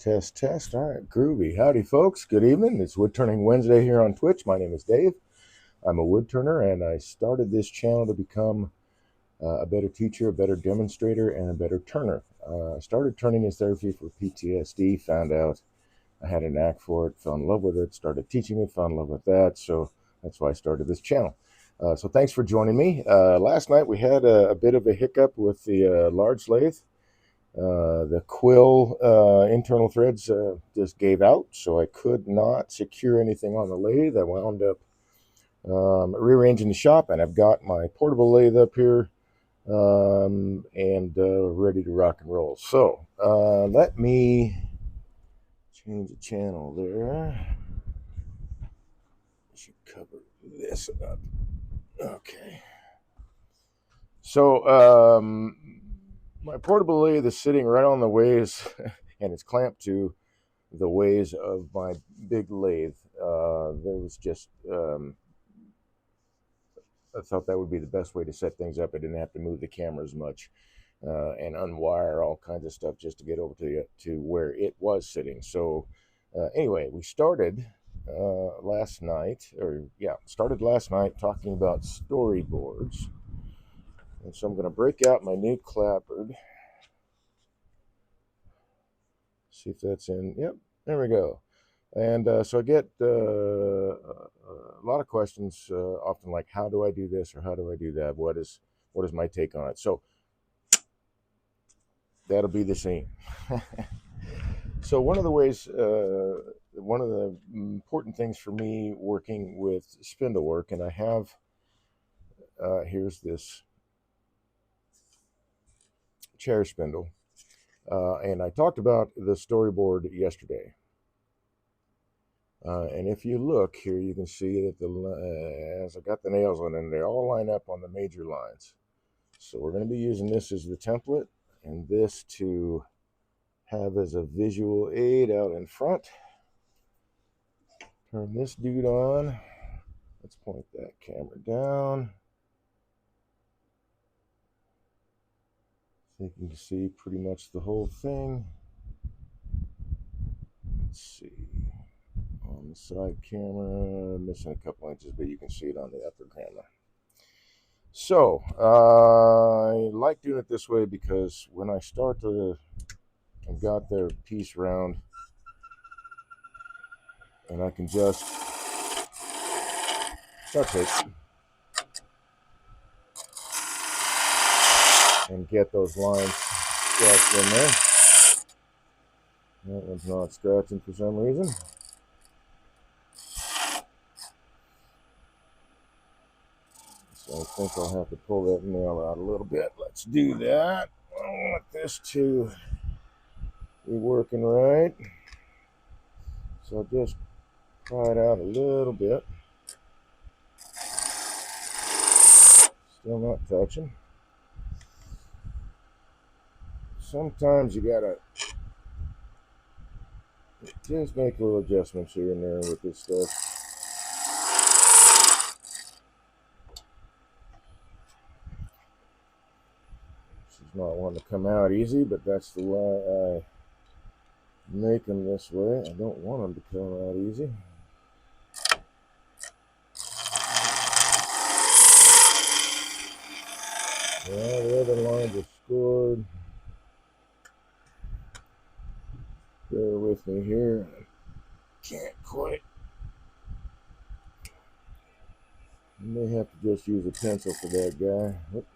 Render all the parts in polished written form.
Test, test. All right, groovy. Howdy, folks. Good evening. It's Woodturning Wednesday here on Twitch. My name is Dave. I'm a woodturner, and I started this channel to become a better teacher, a better demonstrator, and a better turner. I started turning as therapy for PTSD, found out I had a knack for it, fell in love with it, started teaching it, fell in love with that. So that's why I started this channel. So thanks for joining me. Last night we had a bit of a hiccup with the large lathe. The quill internal threads just gave out, so I could not secure anything on the lathe. I wound up rearranging the shop, and I've got my portable lathe up here and ready to rock and roll. So let me change the channel there. Should cover this up. Okay. So my portable lathe is sitting right on the ways, and it's clamped to the ways of my big lathe. There was just I thought that would be the best way to set things up. I didn't have to move the camera as much and unwire all kinds of stuff just to get over to where it was sitting. So anyway, we started last night talking about storyboards. And so I'm going to break out my new clapboard. See if that's in. Yep, there we go. And so I get a lot of questions often like, how do I do this or how do I do that? What is my take on it? So that'll be the same. So one of the ways, one of the important things for me working with spindle work, and I have, here's this chair spindle. And I talked about the storyboard yesterday. And if you look here, you can see that as I got the nails on them, they all line up on the major lines. So we're going to be using this as the template and this to have as a visual aid out in front. Turn this dude on. Let's point that camera down. So you can see pretty much the whole thing. Let's see. On the side camera, missing a couple inches, but you can see it on the upper camera. So I like doing it this way because when I start I've got the piece round, and I can just touch it and get those lines scratched in there. That one's not scratching for some reason. So I think I'll have to pull that nail out a little bit. Let's do that. I want this to be working right. So I'll just pry it out a little bit. Still not touching. Sometimes you gotta just make little adjustments here and there with this stuff. She's not wanting to come out easy, but that's the way I make them this way. I don't want them to come out easy. Well, the other lines are scored. Bear with me here. Can't quite. You may have to just use a pencil for that guy. Whoop.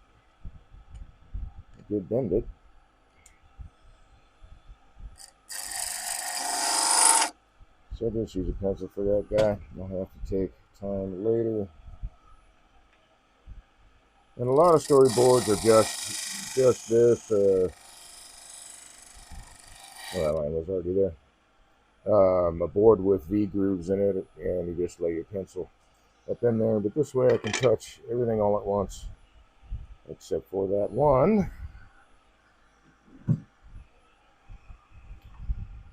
I did bend it. So I'll just use a pencil for that guy. I'll have to take time later. And a lot of storyboards are just this. Well, that line was already there. A board with V grooves in it, and you just lay your pencil up in there. But this way I can touch everything all at once, except for that one.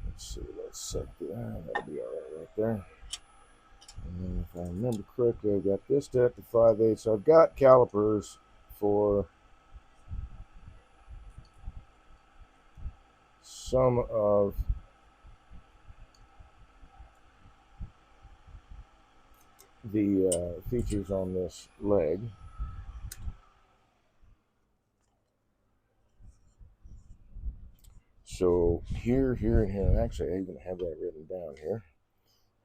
Let's see, let's set that. That'll be all right there. And then if I remember correctly, I've got this set to 5/8. So I've got calipers for some of the features on this leg. So here, and here, actually I even have that written down here.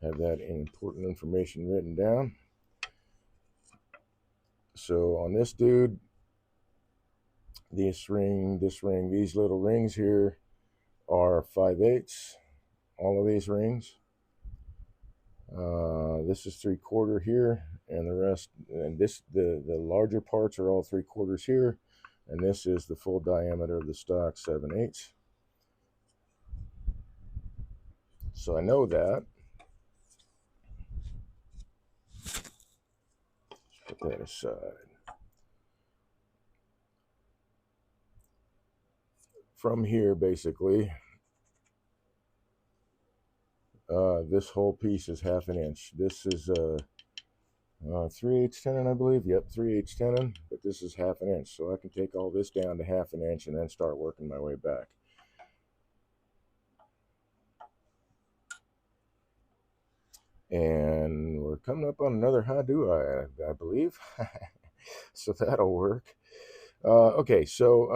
Have that important information written down. So on this dude, this ring, these little rings here are 5/8. All of these rings. This is 3/4 here, and the rest, and the larger parts are all 3/4 here, and this is the full diameter of the stock, 7/8. So I know that. Let's put that aside. From here, basically, this whole piece is 1/2 inch. This is 3/8 tenon, I believe. Yep, 3/8 tenon, but this is 1/2 inch. So I can take all this down to 1/2 inch and then start working my way back. And we're coming up on another how-do, I believe. So that'll work. Okay, so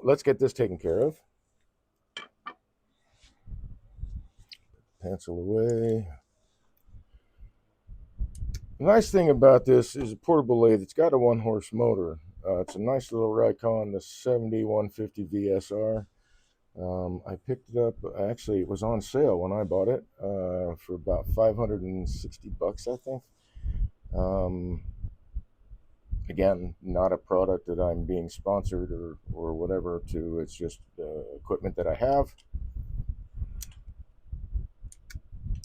let's get this taken care of. Pencil away. The nice thing about this is a portable lathe. It's got a 1-horse motor. It's a nice little Rikon, the 7150 VSR. I picked it up, actually it was on sale when I bought it, for about $560, I think. Again, not a product that I'm being sponsored or whatever to. It's just equipment that I have.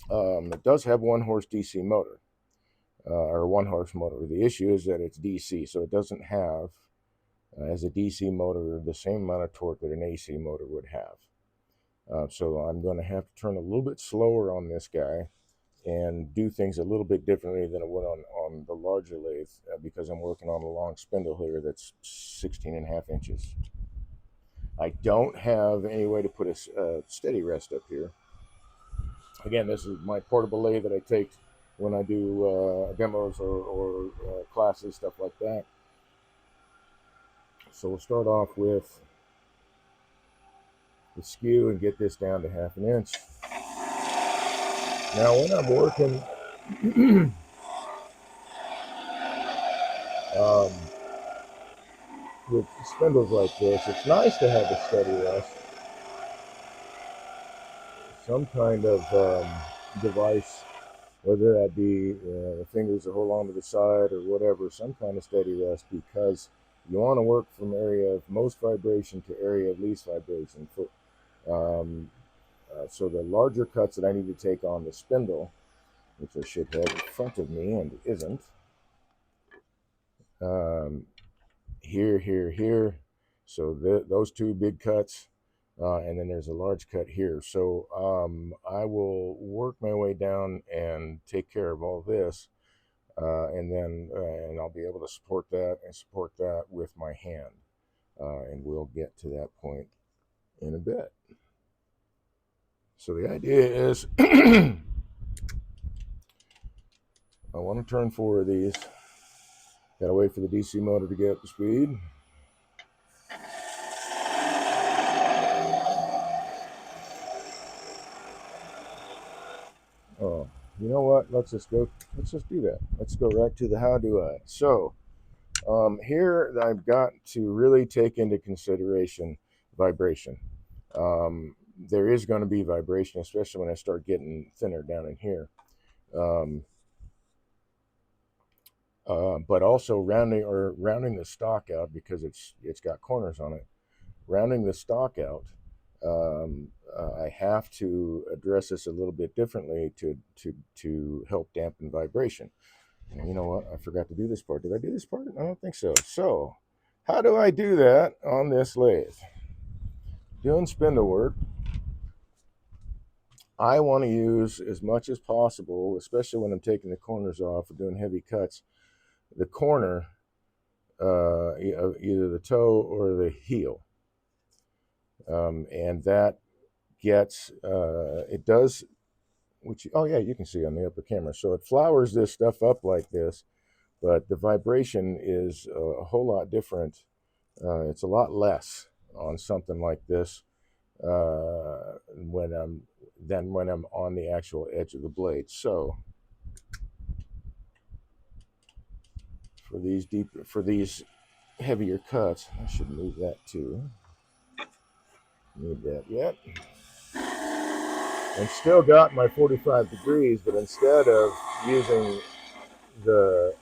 It does have 1-horse DC motor, or 1-horse motor. The issue is that it's DC, so it doesn't have, as a DC motor, the same amount of torque that an AC motor would have. So I'm going to have to turn a little bit slower on this guy and do things a little bit differently than I would on the larger lathe, because I'm working on a long spindle here that's 16.5 inches. I don't have any way to put a steady rest up here. Again, this is my portable lathe that I take when I do demos or classes, stuff like that. So we'll start off with the skew and get this down to 1/2 inch. Now when I'm working with spindles like this, it's nice to have a steady rest. Some kind of device, whether that be the fingers that hold on to the side or whatever, some kind of steady rest, because you want to work from area of most vibration to area of least vibration. So the larger cuts that I need to take on the spindle, which I should have in front of me and isn't, here. So those two big cuts, and then there's a large cut here. So I will work my way down and take care of all this, and then and I'll be able to support that with my hand, and we'll get to that point in a bit. So the idea is I want to turn 4 of these. Gotta wait for the DC motor to get up to speed. Oh, you know what? Let's just do that. Let's go right to the how do I. So here I've got to really take into consideration vibration. There is going to be vibration, especially when I start getting thinner down in here. But also rounding the stock out, because it's got corners on it. Rounding the stock out, I have to address this a little bit differently to help dampen vibration. And you know what? I forgot to do this part. Did I do this part? I don't think so. So, how do I do that on this lathe? Doing spindle work, I want to use as much as possible, especially when I'm taking the corners off or doing heavy cuts, the corner, either the toe or the heel. And that gets, it does which, oh yeah, you can see on the upper camera. So it flowers this stuff up like this, but the vibration is a whole lot different. It's a lot less on something like this when I'm on the actual edge of the blade. So for these heavier cuts, I should move that too. Need that yet. And still got my 45 degrees, but instead of using the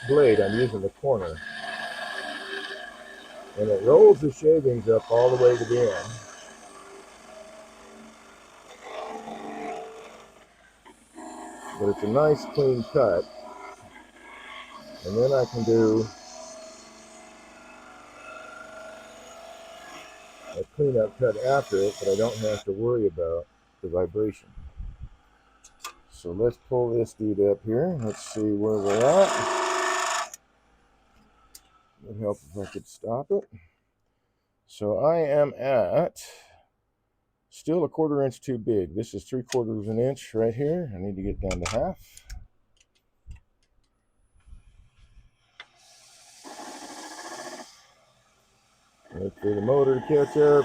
blade, I'm using the corner. And it rolls the shavings up all the way to the end. But it's a nice clean cut. And then I can do a cleanup cut after it, but I don't have to worry about the vibration. So let's pull this dude up here. Let's see where we're at. It would help if I could stop it. So I am at still a 1/4 inch too big. This is 3/4 of an inch right here. I need to get down to half. Wait for the motor to catch up.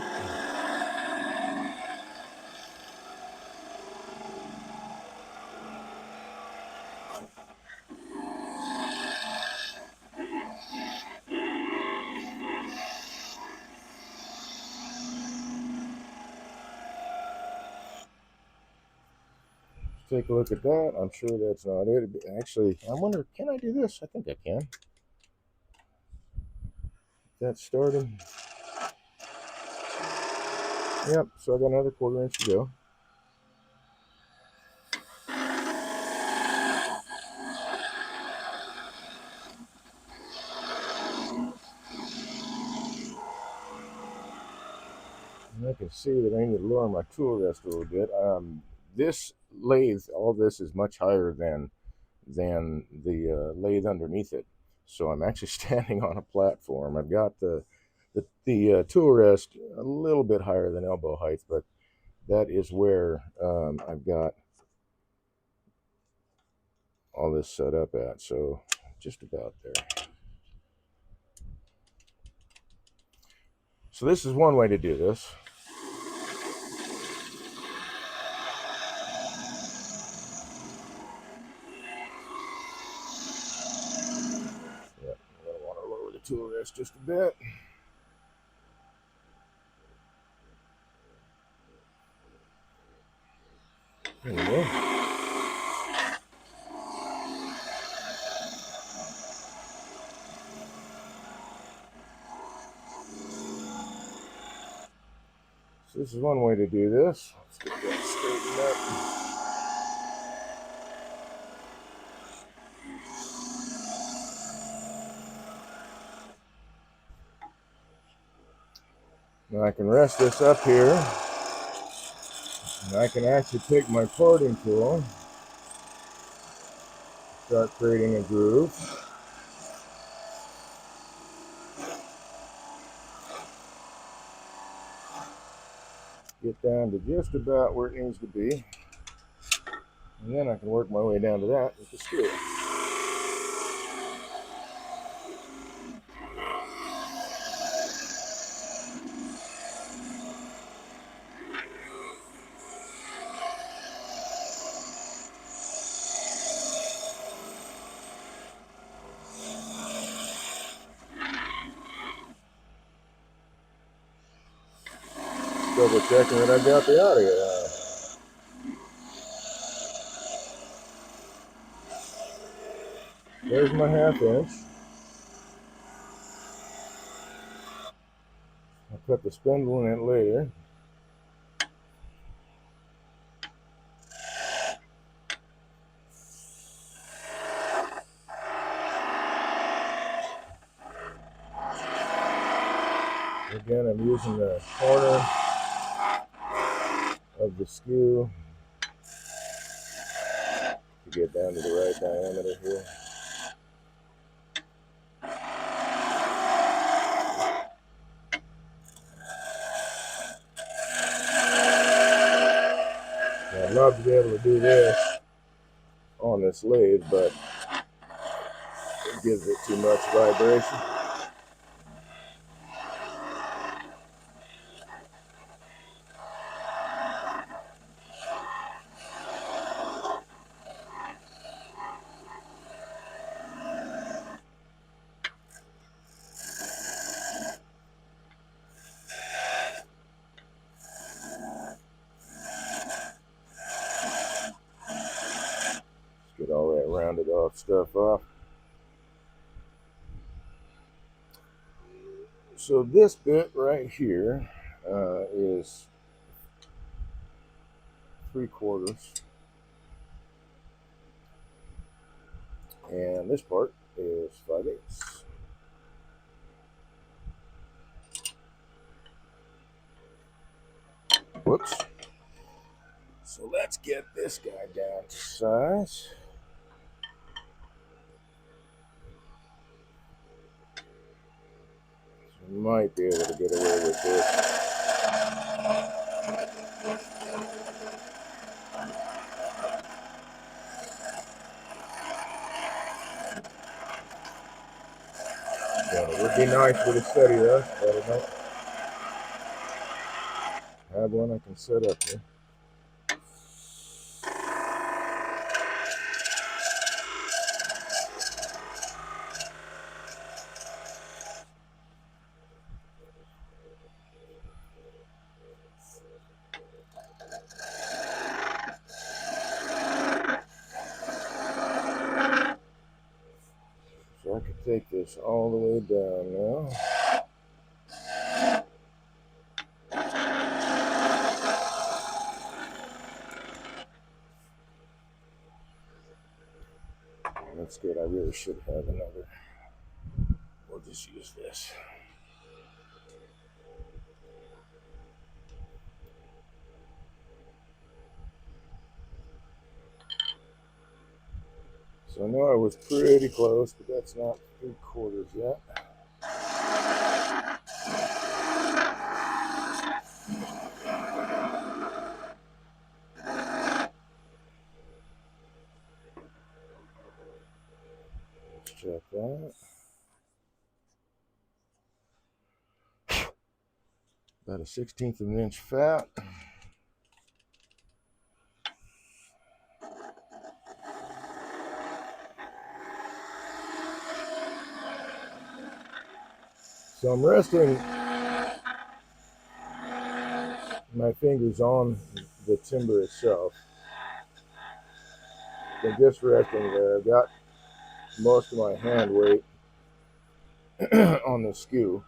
Take a look at that. I'm sure that's not it. Actually, I wonder, can I do this? I think I can. That's started. Yep, so I got another 1/4 inch to go. And I can see that I need to lower my tool rest a little bit. This lathe, all this is much higher than the lathe underneath it. So I'm actually standing on a platform. I've got the tool rest a little bit higher than elbow height, but that is where I've got all this set up at. So just about there. So this is one way to do this. Yep, I'm going to want to lower the tool rest just a bit. There we go. So this is one way to do this. Let's get that straightened up. Now I can rest this up here, and I can actually take my parting tool, start creating a groove. Get down to just about where it needs to be, and then I can work my way down to that with the screw. Double checking that I've got the audio on. There's my 1/2 inch. I'll put the spindle in it later. Again, I'm using the corner of the skew to get down to the right diameter here. Now, job to be able to do this on this lathe, but it gives it too much vibration. Get all that rounded off stuff off. So this bit right here is 3/4, and this part is 5/8. Whoops. So let's get this guy down to size. So we might be able to get away with this. Yeah, it would be nice with a steady though, but I don't have one I can set up here. So I can take this all the way down now. That's good. I really should have another. We'll just use this. So I know I was pretty close, but that's not 3/4 yet. Let's check that. About a 1/16 of an inch fat. So I'm resting my fingers on the timber itself. I'm just resting there. I've got most of my hand weight on the skew.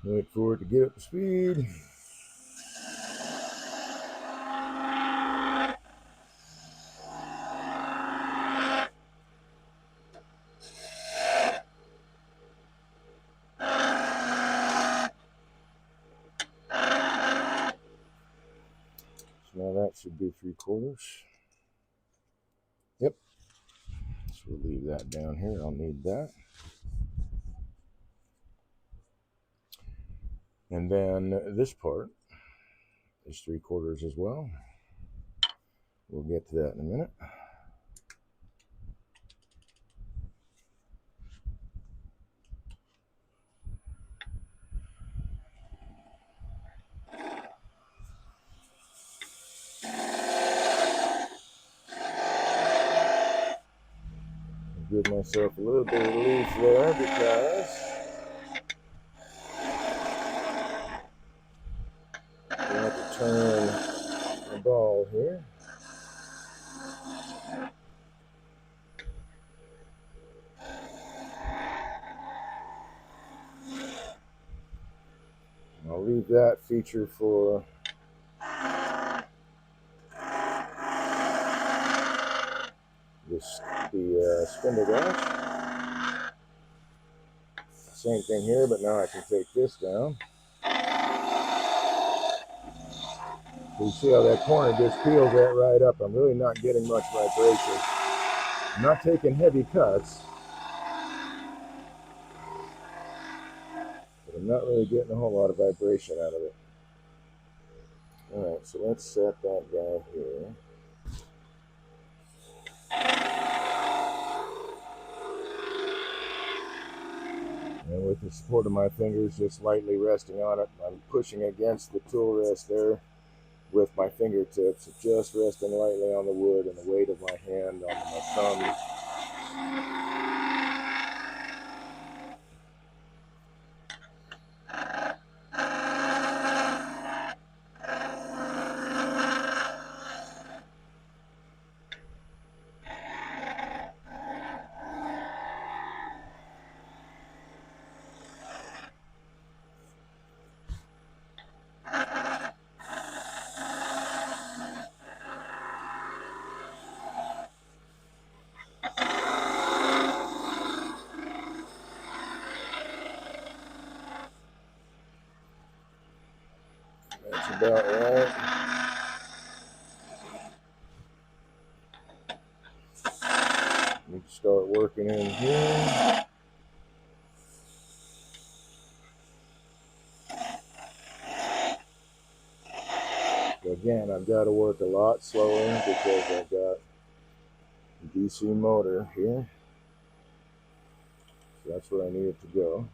Wait for it to get up to speed. So now that should be 3/4. Yep. So we'll leave that down here. I'll need that. And then this part is 3/4 as well. We'll get to that in a minute. Give myself a little bit of relief there because I have to turn the ball here. I'll leave that feature for the spindle dash. Same thing here, but now I can take this down. You see how that corner just peels that right up. I'm really not getting much vibration. I'm not taking heavy cuts, but I'm not really getting a whole lot of vibration out of it. All right, so let's set that guy here. And with the support of my fingers just lightly resting on it, I'm pushing against the tool rest there with my fingertips, just resting lightly on the wood and the weight of my hand on my thumb. That's about right. We can start working in here. Again, I've got to work a lot slower because I've got a DC motor here. So that's where I need it to go.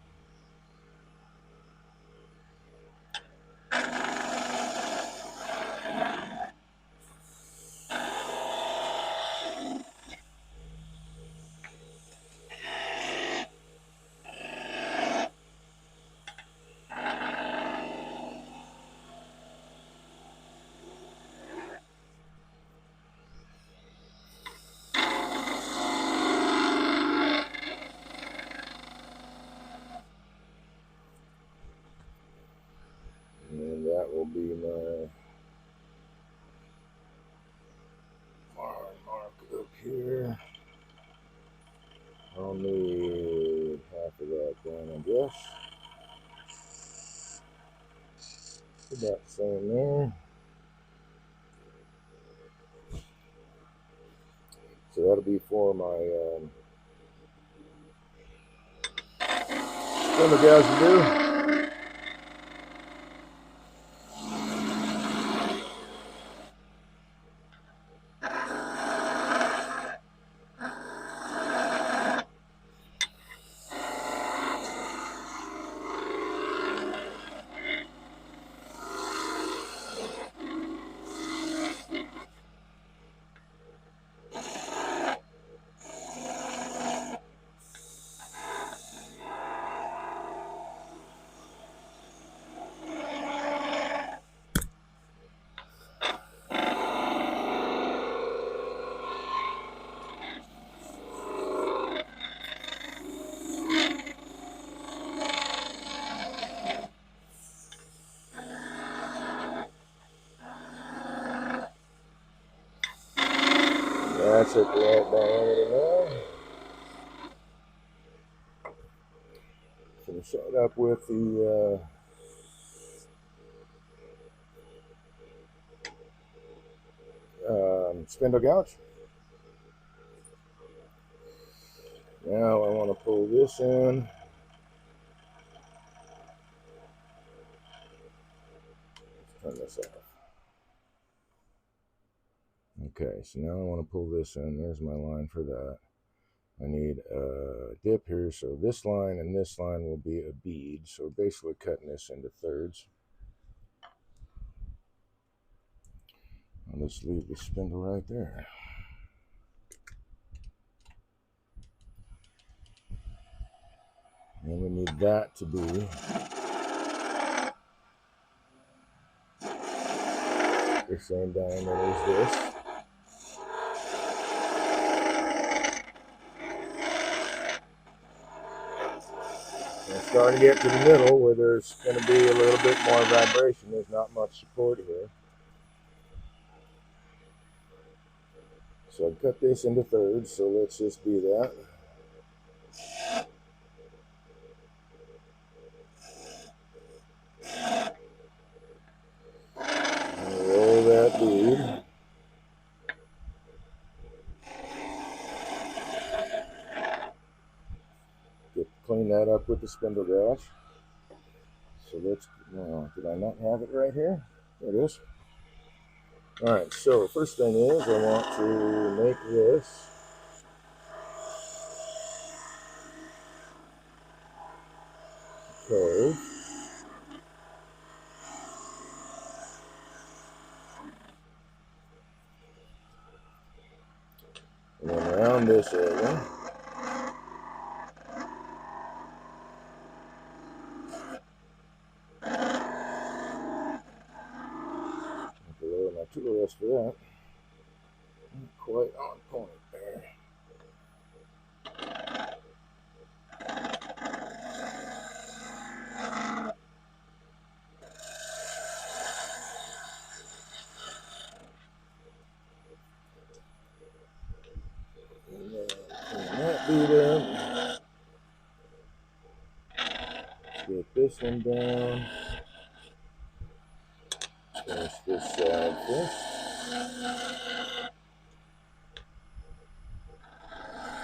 And that will be my mark up here. I'll need half of that then, I guess. About the same there. So that'll be for my spindle guys to do. That's at the right diameter now. Finish that up with the spindle gouge. Now I want to pull this in. Let's turn this off. Okay, so now I want to pull this in. There's my line for that. I need a dip here, so this line and this line will be a bead. So we're basically cutting this into thirds. I'll just leave the spindle right there. And we need that to be the same diameter as this. I'm starting to get to the middle where there's going to be a little bit more vibration. There's not much support here. So I cut this into thirds, so let's just do that. And roll clean that up with the spindle gouge. So let's, did I not have it right here? There it is. All right, so first thing is I want to make this cove. And then around this area, lower my tool rest for that. Not quite on point there. And then clean that bead up. Get this one down. Finish this side first.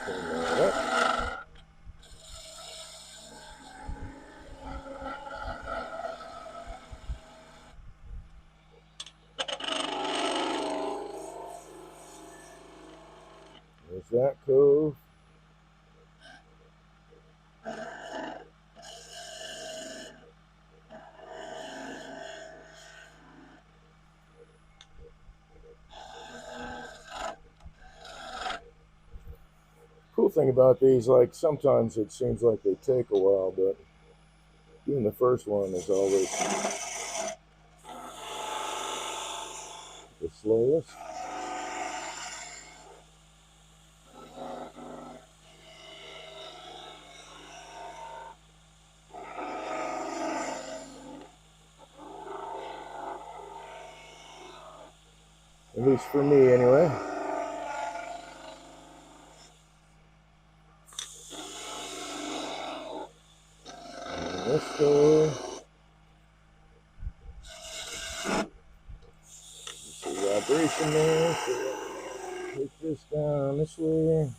Clean that up. There's that cove. Cool thing about these, like sometimes it seems like they take a while, but doing the first one is always the slowest. At least for me, anyway. And this way. See vibration there. So take this down this way.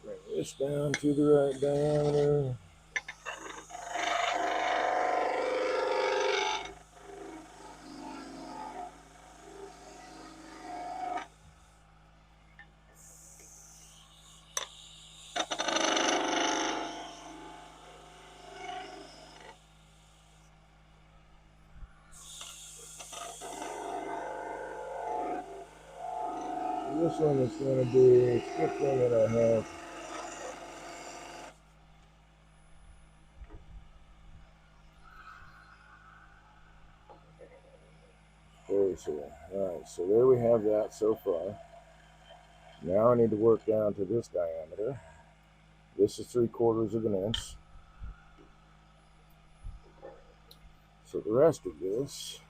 Bring this down to the right diameter. This one is going to be a thing that I have. Alright, so there we have that so far. Now I need to work down to this diameter. This is 3/4 of an inch. So the rest of this,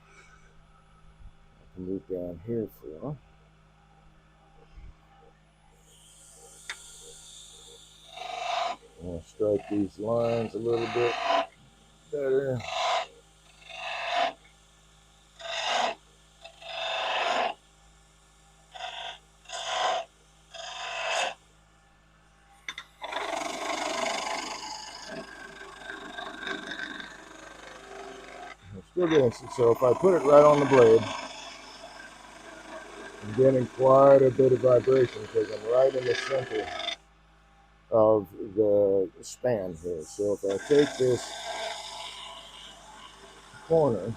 I can move down here for. I'm going to strike these lines a little bit better. I'm still getting, so if I put it right on the blade, I'm getting quite a bit of vibration because I'm right in the center of the span here. So if I take this corner,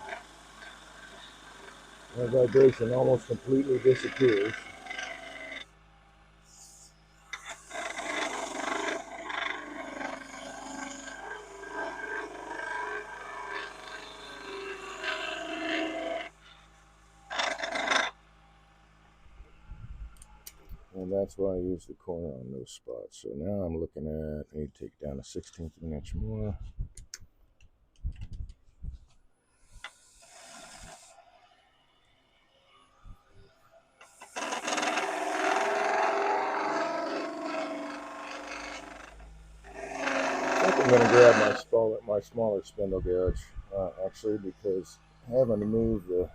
that vibration almost completely disappears. And that's why I use the corner on those spots. So now I'm looking at, I need to take it down a 1/16 of an inch more. I think I'm going to grab my smaller spindle gouge, actually, because having to move the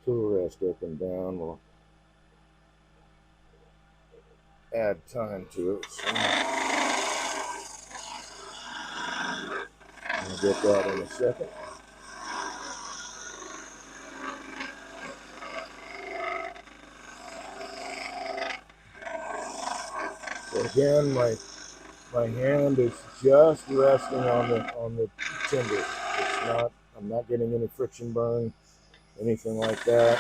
tool rest up and down will add time to it. So I'll get that in a second. So again, my hand is just resting on the timber. It's not, I'm not getting any friction burn, anything like that.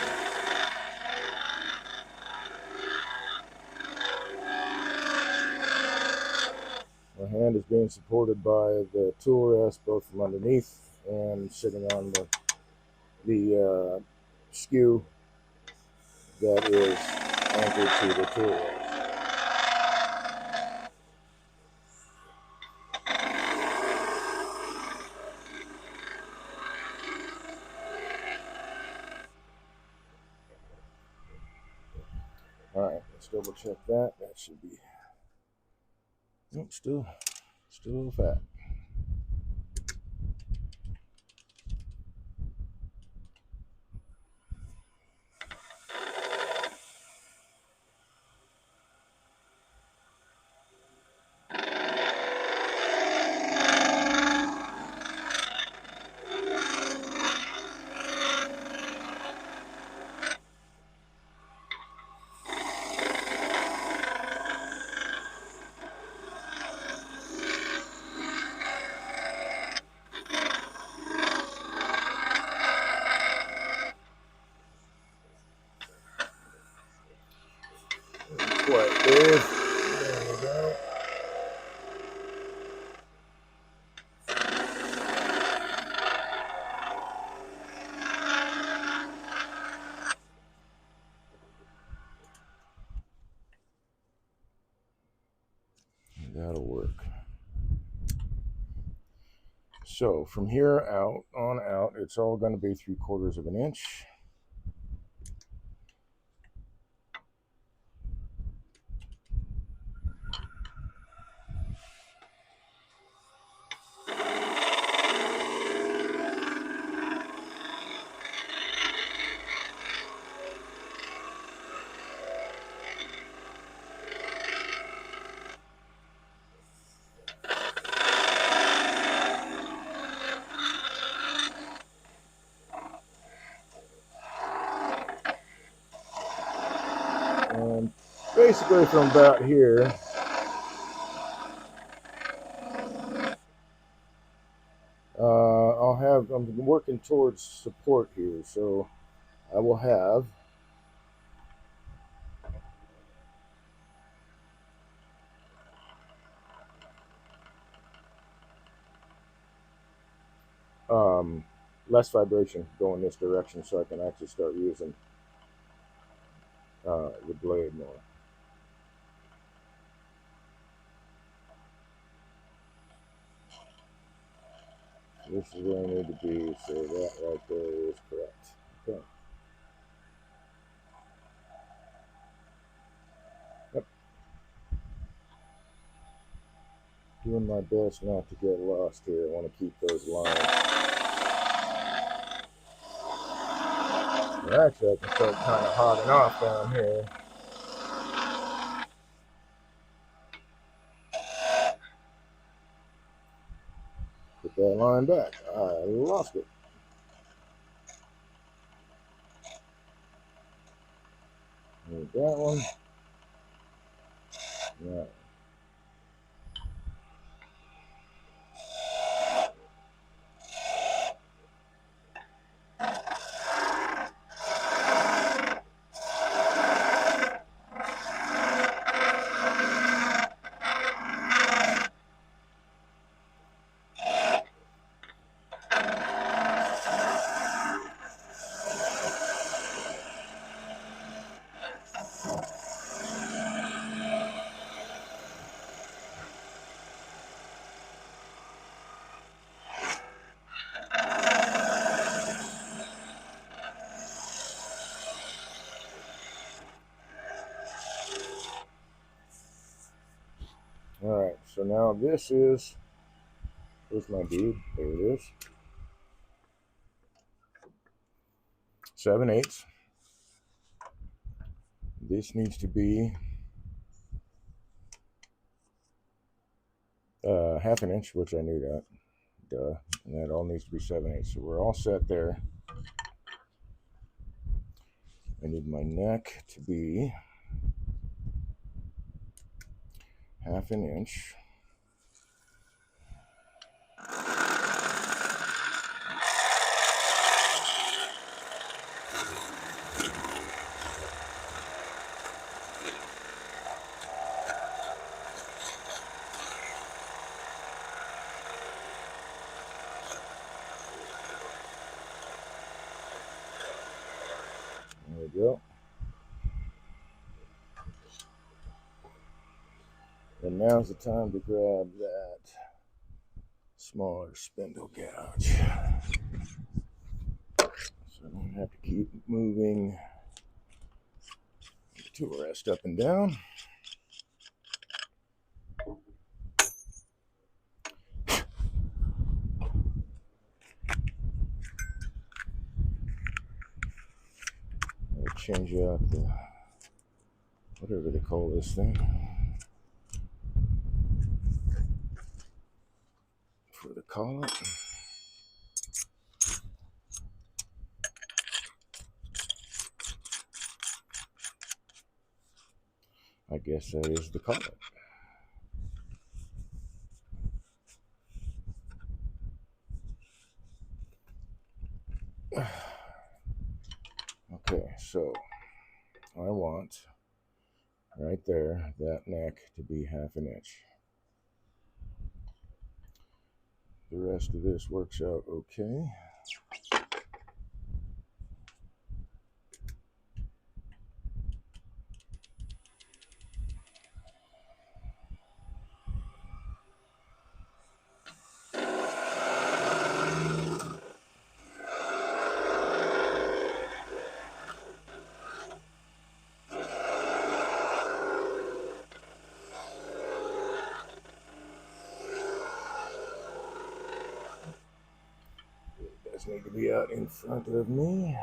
My hand is being supported by the tool rest both from underneath and sitting on the skew that is anchored to the tool rest. All right, let's double check that. That should be, nope, still fat. Quite big. There we go. That'll work. So from here on out, it's all going to be 3/4 of an inch. And basically from about here, I'm working towards support here, so I will have less vibration going this direction, so I can actually start using the blade more. This is where I need to be, so that right there is correct. Okay. Yep. Doing my best not to get lost here. I want to keep those lines. Well, actually, I can start kind of hogging off down here. Put that line back. I lost it. Need that one. Yeah. All right, so now this is, where's my bead? There it is. 7/8. This needs to be half an inch, which I knew that. Duh. And that all needs to be 7/8. So we're all set there. I need my neck to be half an inch. There we go. And now's the time to grab that smaller spindle gouge. So I don't have to keep moving the tool rest up and down. I'll change up the, whatever they call this thing, for the collet. I guess that is the collet. Okay, so I want right there that neck to be half an inch. The rest of this works out okay. It does need to be out in front of me.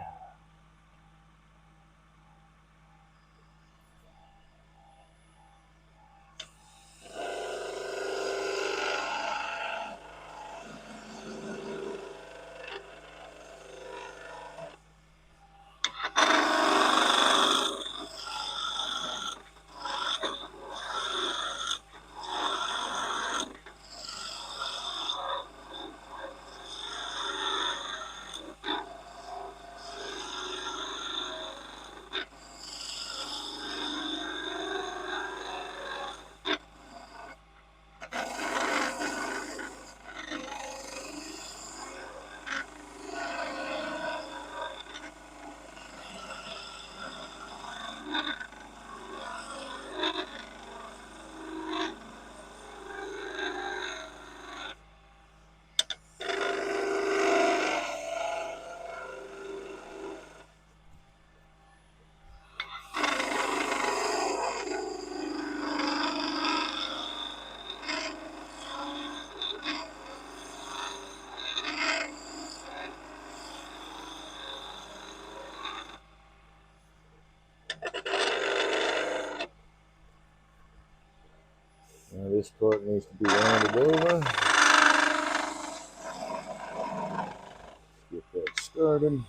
Now this part needs to be rounded over. Get that started.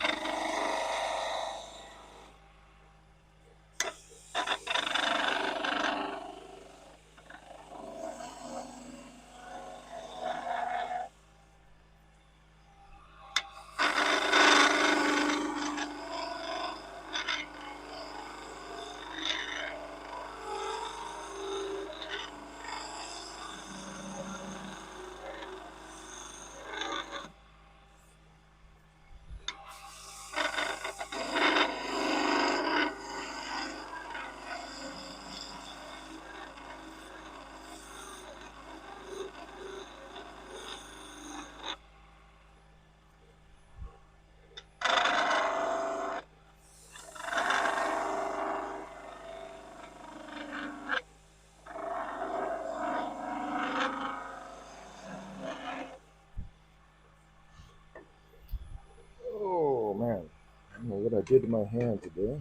I did to my hand today,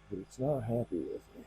but it's not happy with me.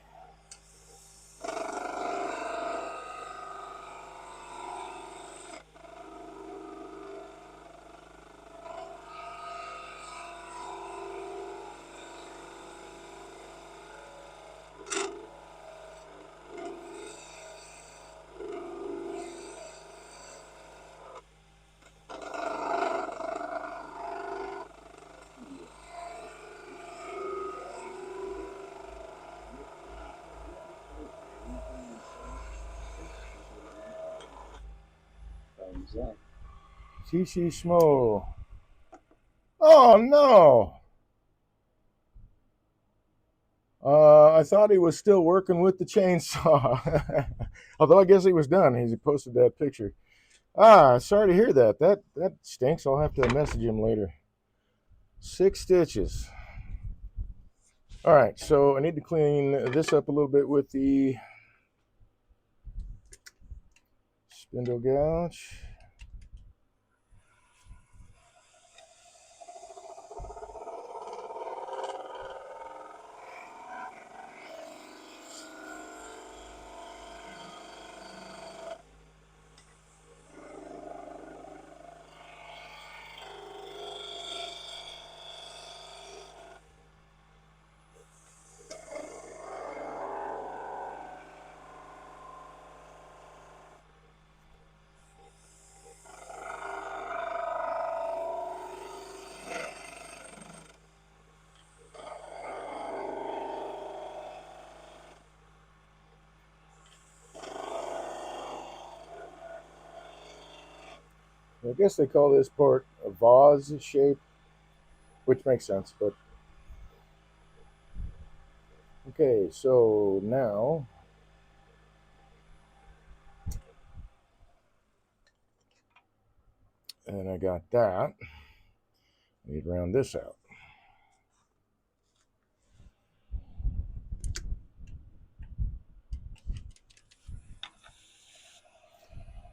Chi Smo. Oh no! I thought he was still working with the chainsaw. Although I guess he was done. He posted that picture. Sorry to hear that. That stinks. I'll have to message him later. 6 stitches. All right, so I need to clean this up a little bit with the spindle gouge. I guess they call this part a vase shape, which makes sense, but okay, so now and I got that. I need to round this out.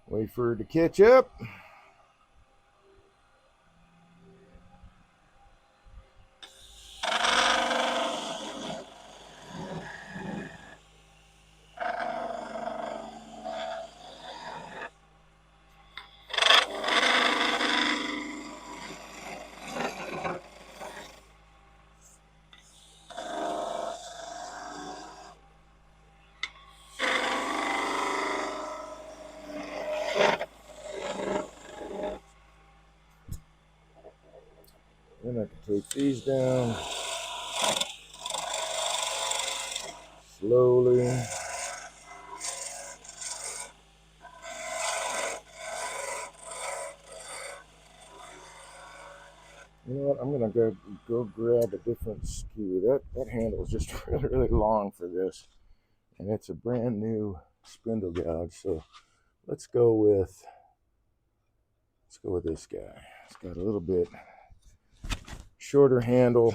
Wait for it to catch up. Then I can take these down slowly. You know what? I'm gonna go grab a different skew. That handle is just really long for this, and it's a brand new spindle gouge. So let's go with this guy. It's got a little bit shorter handle.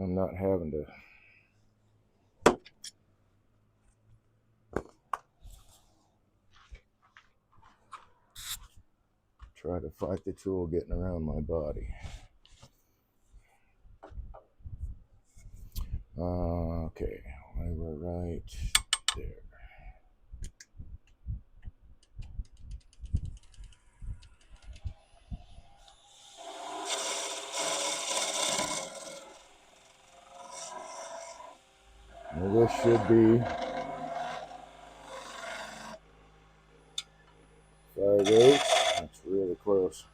I'm not having to try to fight the tool getting around my body. Okay, we were right there. Now this should be 5/8. That's really close.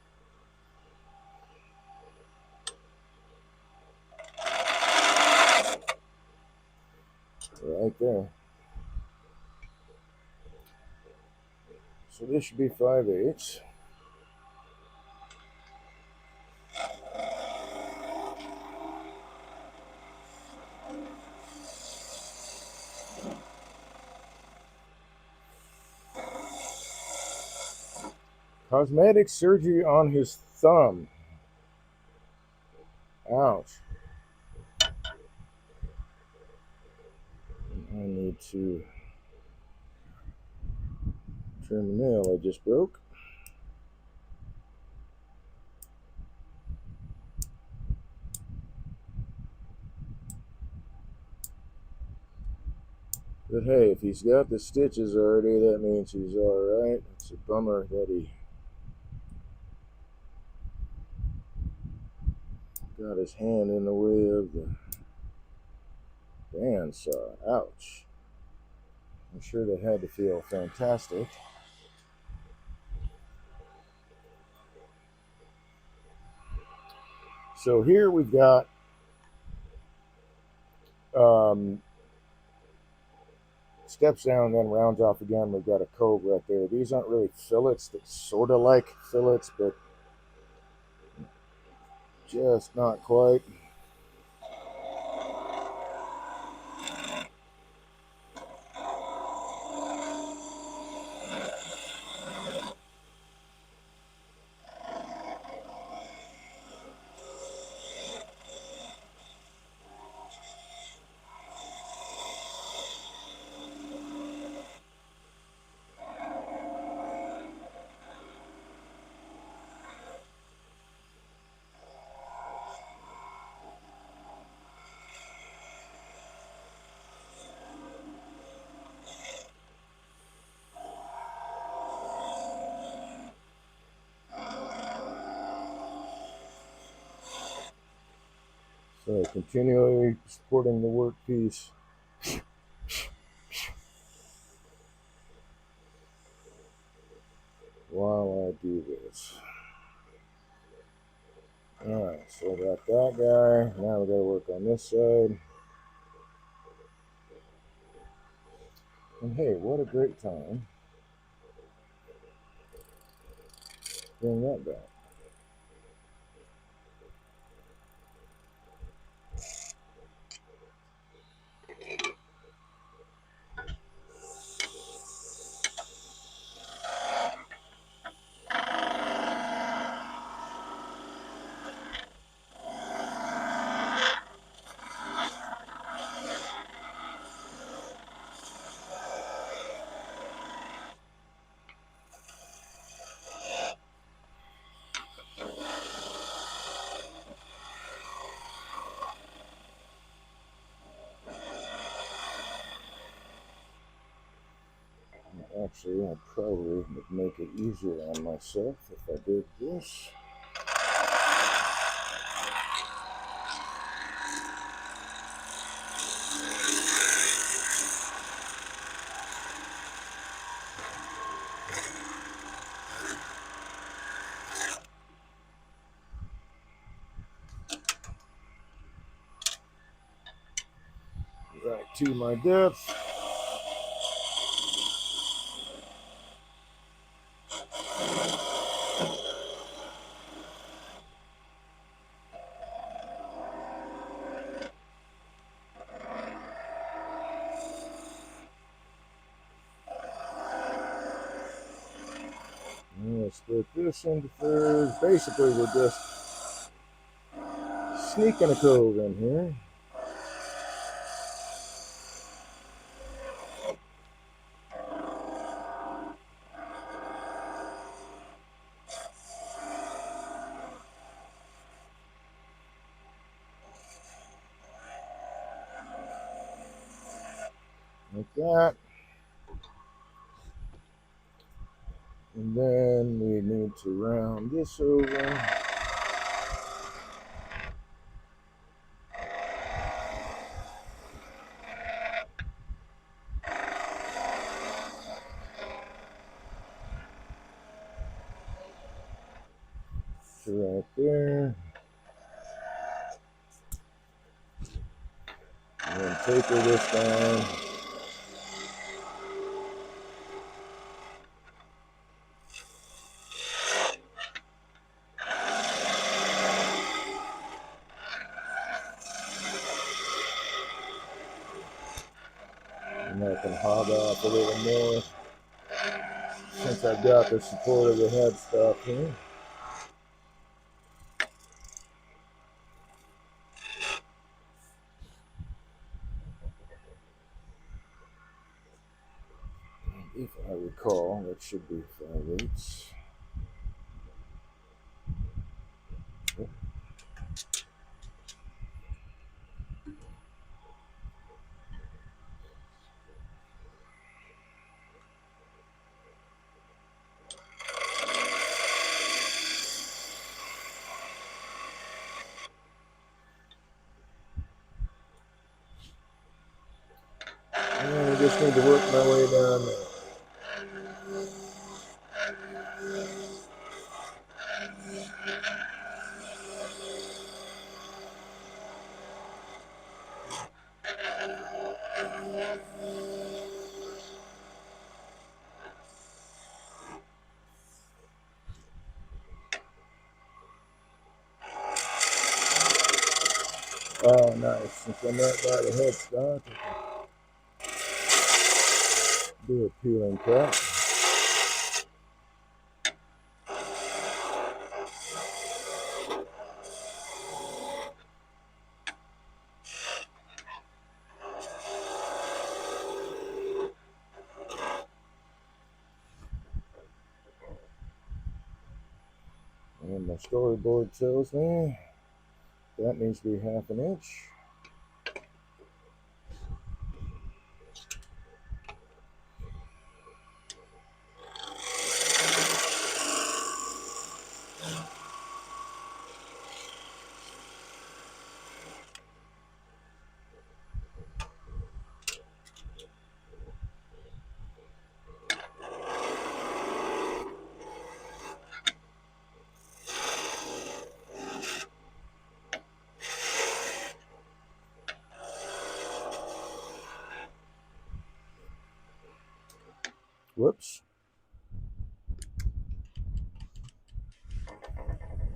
Right there. So this should be 5/8. Cosmetic surgery on his thumb. Ouch. I need to trim the nail I just broke. But hey, if he's got the stitches already, that means he's alright. It's a bummer that he got his hand in the way of the bandsaw. Ouch. I'm sure that had to feel fantastic. So here we've got steps down, then rounds off again. We've got a cove right there. These aren't really fillets. They sort of like fillets, but just not quite. So continually supporting the workpiece. While I do this. Alright, so I got that guy. Now we gotta work on this side. And hey, what a great time. Bring that back. Actually, I probably would make it easier on myself if I did this. Right to my depth. I'm going to split this into thirds. Basically, we're just sneaking a cove in here. Like that. And then we need to round this over. So right there. And then taper this down. And I can hog off a little more since I've got the support of the headstock here. If I recall, that should be 5/8. And I just need to work my way down there. Oh, nice. Since I'm right by the headstock, I can do a peeling cut. And my storyboard tells me that needs to be 1/2 inch. Whoops.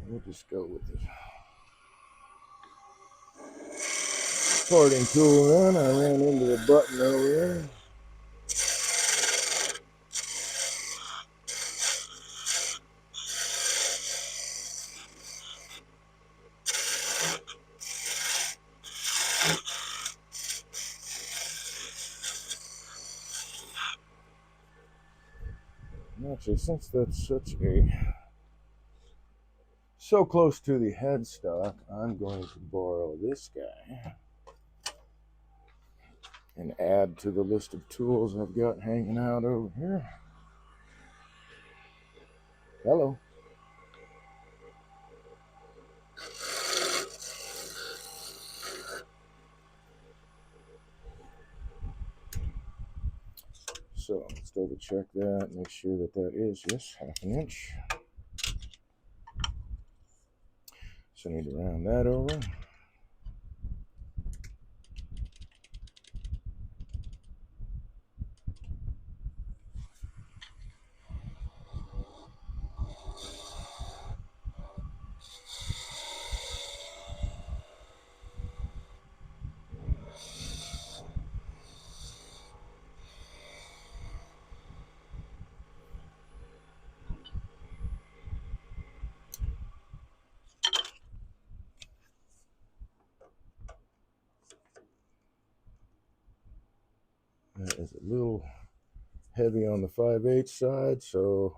We'll just go with it. Parting tool then. I ran into the button over there. Actually, since that's so close to the headstock, I'm going to borrow this guy and add to the list of tools I've got hanging out over here. Hello. So let's double check that, make sure that that is, yes, 1/2 inch. So I need to round that over. That is a little heavy on the 5/8 side, so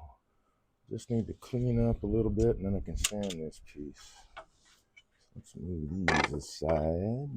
just need to clean up a little bit and then I can sand this piece. Let's move these aside.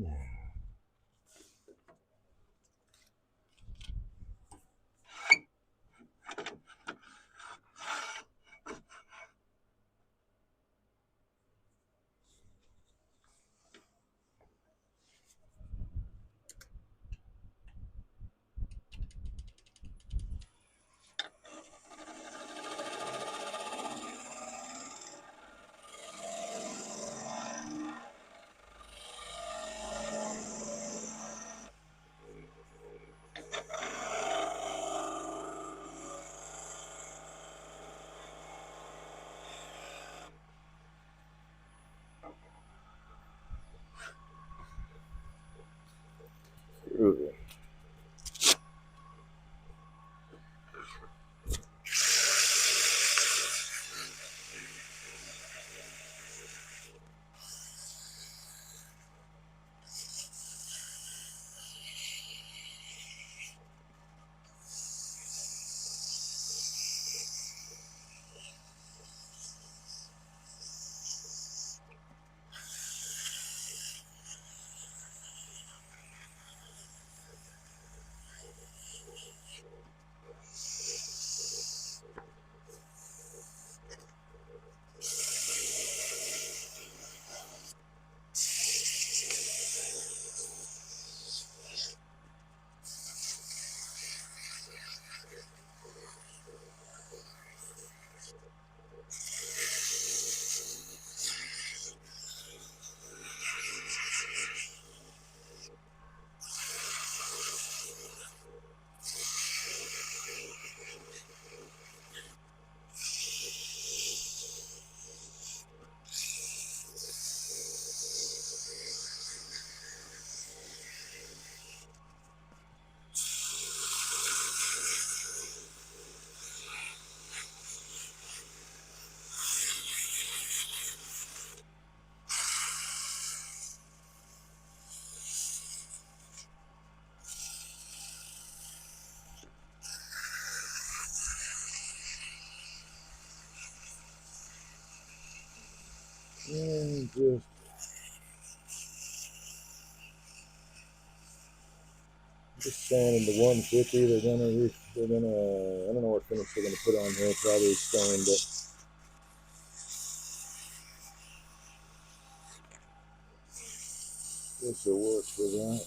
just sanding to 150. They're gonna, I don't know what finish they're gonna put on here. Probably stone, but this will work for that.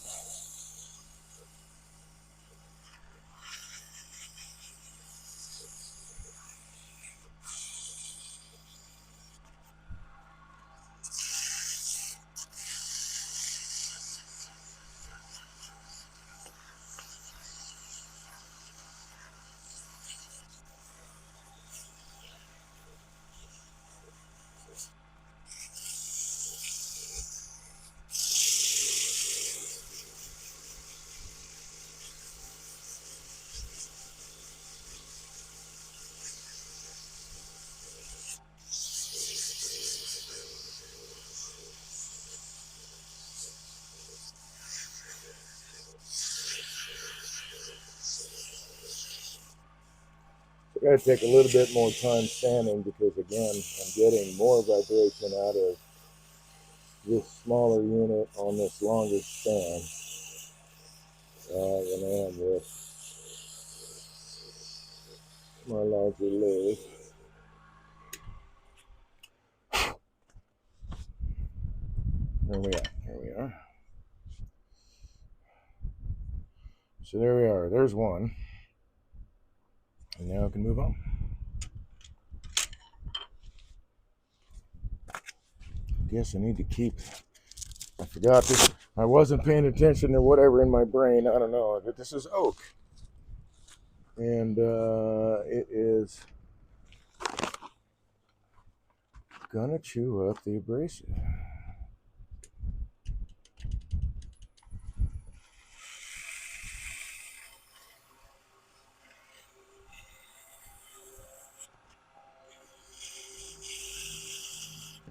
I gotta take a little bit more time sanding because again, I'm getting more vibration out of this smaller unit on this longer span than I am with my larger lathe. There we are. There we are. So there we are. There's one. And now I can move on. Guess I need to keep. I forgot this. I wasn't paying attention to whatever in my brain. I don't know. This is oak. And it is gonna chew up the abrasive.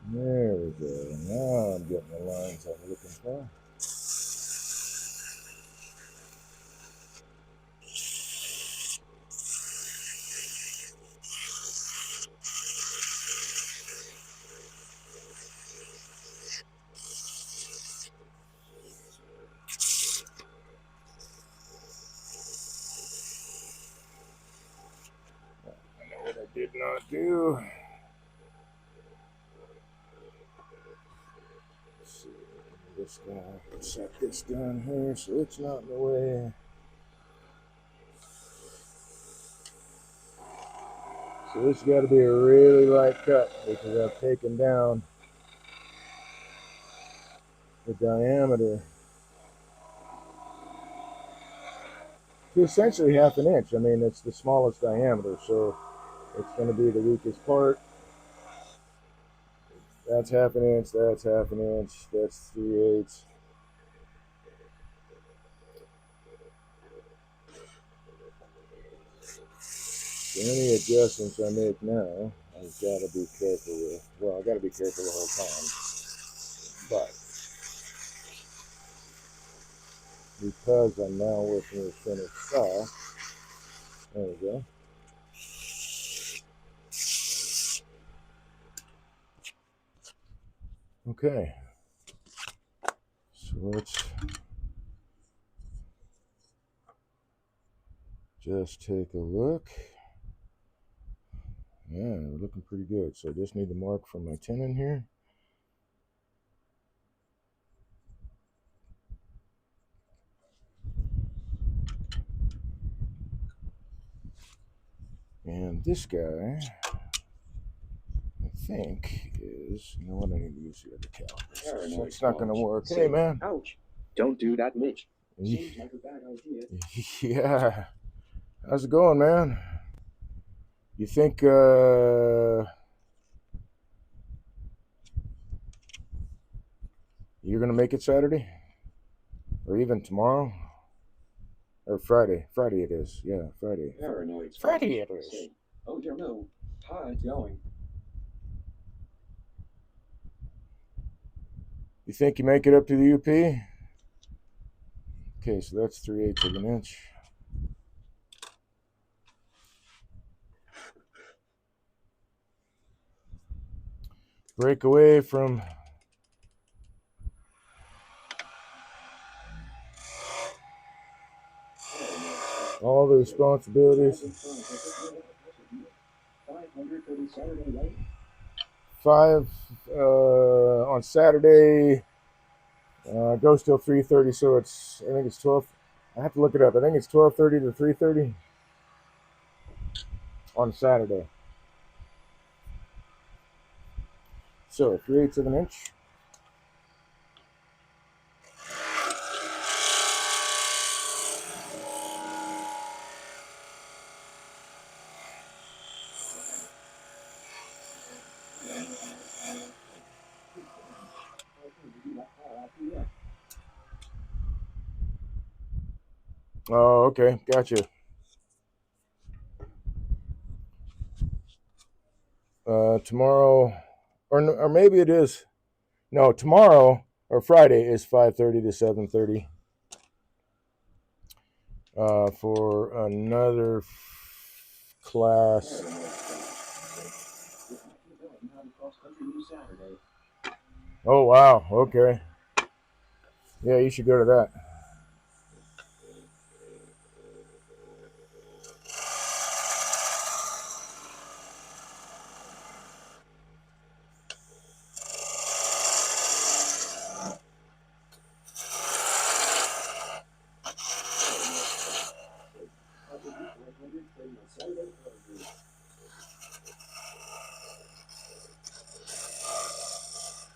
There we go. Now I'm getting the lines I'm looking for. I know what I did not do. Let's see. This guy, set this down here so it's not in the way. So this has got to be a really light cut because I've taken down the diameter to essentially 1/2 inch. I mean, it's the smallest diameter, so it's going to be the weakest part. That's 1/2 inch, that's 1/2 inch, that's 3/8. So any adjustments I make now, I've got to be careful with. Well, I've got to be careful the whole time. But because I'm now working with finished stock, there we go. Okay. So let's just take a look. Yeah, we're looking pretty good. So I just need to mark from my tenon here. And this guy, I think, is, you know what, I need to use the other caliper. So it's not going to work. Hey, man. Ouch. Don't do that, Mitch. Seems like a bad idea. Yeah. How's it going, man? You think you're going to make it Saturday? Or even tomorrow? Or Friday? Friday it is. Yeah, Friday. Paranoid. Friday it is. Oh, dear, no. How it's going? You think you make it up to the UP? Okay, so that's 3/8 of an inch. Break away from all the responsibilities. 500 for the Saturday, right? 5 on Saturday. Goes till 3:30, so I think it's 12. I have to look it up. I think it's 12:30 to 3:30 on Saturday. So 3/8 of an inch. Oh, okay, gotcha. Tomorrow, or maybe it is. No, tomorrow or Friday is 5:30 to 7:30. For another class. Oh wow, okay. Yeah, you should go to that.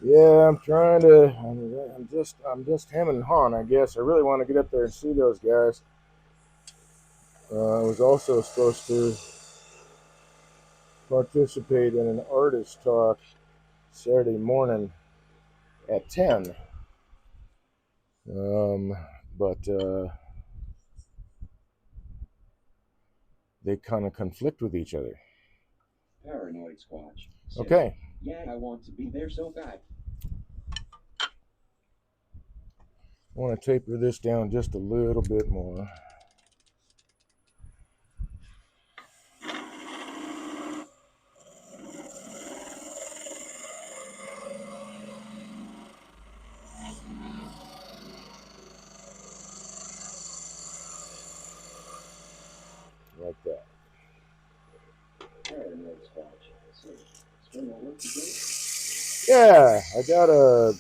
Yeah, I'm just hemming and hawing, I guess. I really want to get up there and see those guys. I was also supposed to participate in an artist talk Saturday morning at 10. Um, but they kind of conflict with each other. Paranoid Squatch. Okay. Yeah, I want to be there so bad. I want to taper this down just a little bit more. Like that. Paranoid Squatch. So, spring all work together? Yeah, I got a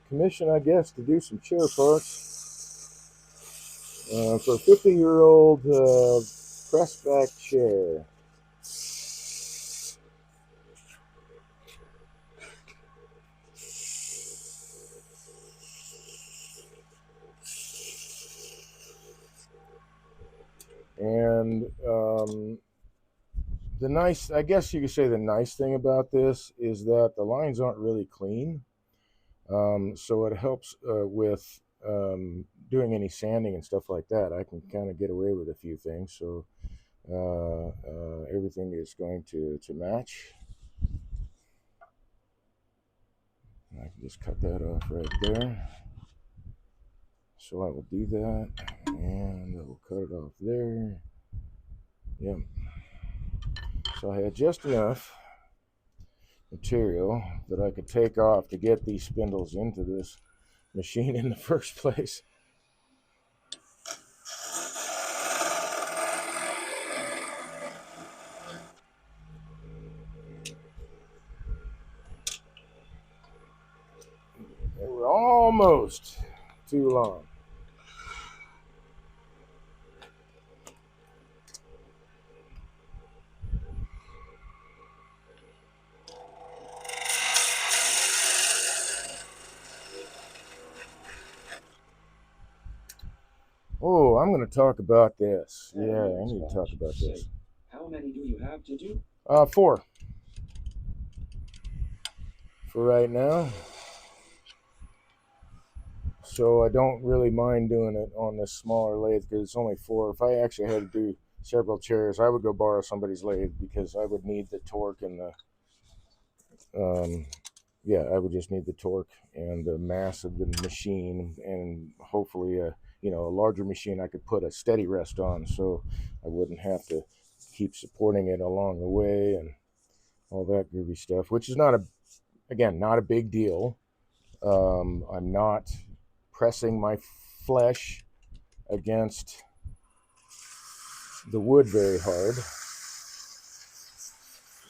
commission, I guess, to do some chair parts for a 50-year-old press back chair. And I guess you could say the nice thing about this is that the lines aren't really clean. So it helps with doing any sanding and stuff like that. I can kind of get away with a few things. So everything is going to match. I can just cut that off right there. So I will do that, and I will cut it off there. Yep. So I had just enough material that I could take off to get these spindles into this machine in the first place. They were almost too long. Oh, I'm going to talk about this. Yeah, I need to talk about this. How many do you have to do? 4 for right now. So I don't really mind doing it on this smaller lathe because it's only 4. If I actually had to do several chairs, I would go borrow somebody's lathe because I would need the torque and I would just need the torque and the mass of the machine, and hopefully a larger machine I could put a steady rest on, so I wouldn't have to keep supporting it along the way and all that groovy stuff, which is not a big deal. I'm not pressing my flesh against the wood very hard.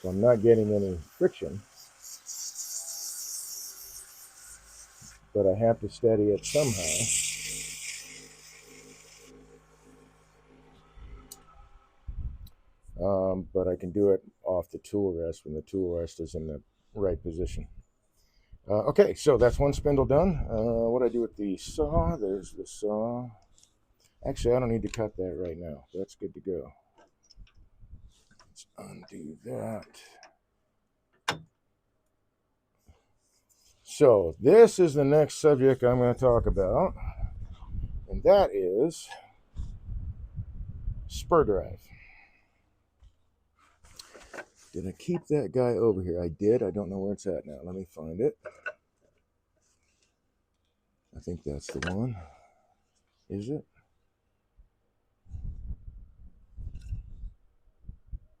So I'm not getting any friction, but I have to steady it somehow. But I can do it off the tool rest when the tool rest is in the right position. Okay, so that's one spindle done. What do I do with the saw? There's the saw. Actually, I don't need to cut that right now. That's good to go. Let's undo that. So this is the next subject I'm going to talk about, and that is spur drive. Did I keep that guy over here? I did. I don't know where it's at now. Let me find it. I think that's the one. Is it?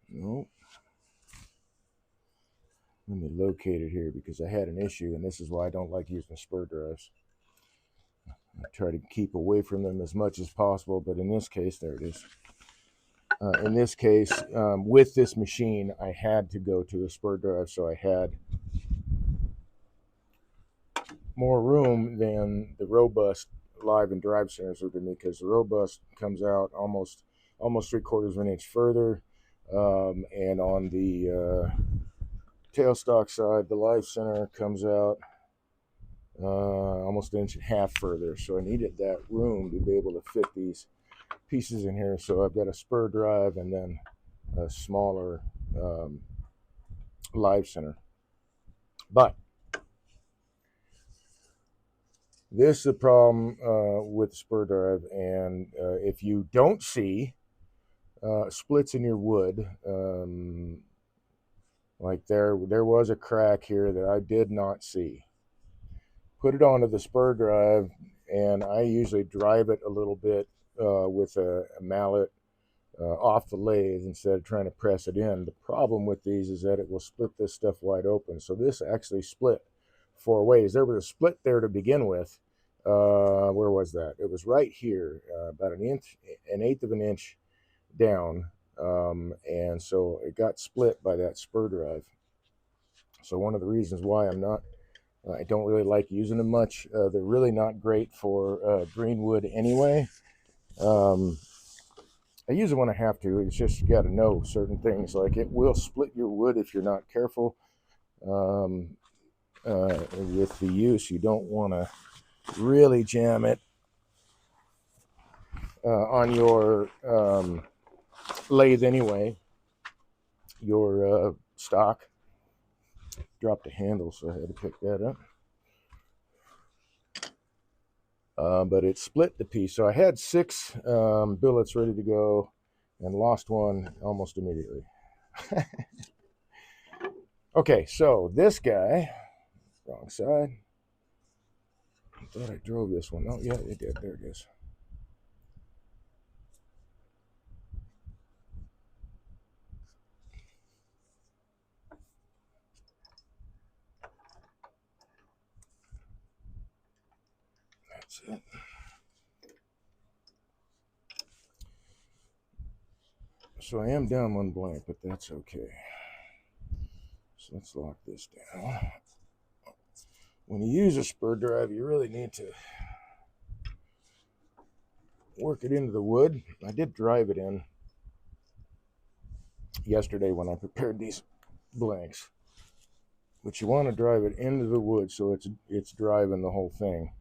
No. Let me locate it here because I had an issue, and this is why I don't like using spur drives. I try to keep away from them as much as possible, but in this case, there it is. In this case, with this machine, I had to go to the spur drive, so I had more room than the robust live and drive centers would be, because the robust comes out almost 3/4 of an inch further, and on the tailstock side, the live center comes out almost 1.5 inches further. So I needed that room to be able to fit these pieces in here. So I've got a spur drive and then a smaller live center. But this is the problem with the spur drive, and if you don't see splits in your wood, like there was a crack here that I did not see. Put it onto the spur drive, and I usually drive it a little bit with a mallet off the lathe instead of trying to press it in. The problem with these is that it will split this stuff wide open. So this actually split 4 ways. There was a split there to begin with. Where was that? It was right here, about 1/8 of an inch down, and so it got split by that spur drive. So one of the reasons why I don't really like using them much. They're really not great for green wood anyway. I use it when I have to. It's just you got to know certain things. Like it will split your wood if you're not careful with the use. You don't want to really jam it on your lathe anyway. Your stock. Dropped a handle, so I had to pick that up. But it split the piece. So I had 6 billets ready to go and lost one almost immediately. Okay, so this guy, wrong side. I thought I drove this one. Oh, yeah, it did. There it is. That's it. So I am down one blank, but that's okay. So let's lock this down. When you use a spur drive, you really need to work it into the wood. I did drive it in yesterday when I prepared these blanks, but you want to drive it into the wood so it's driving the whole thing,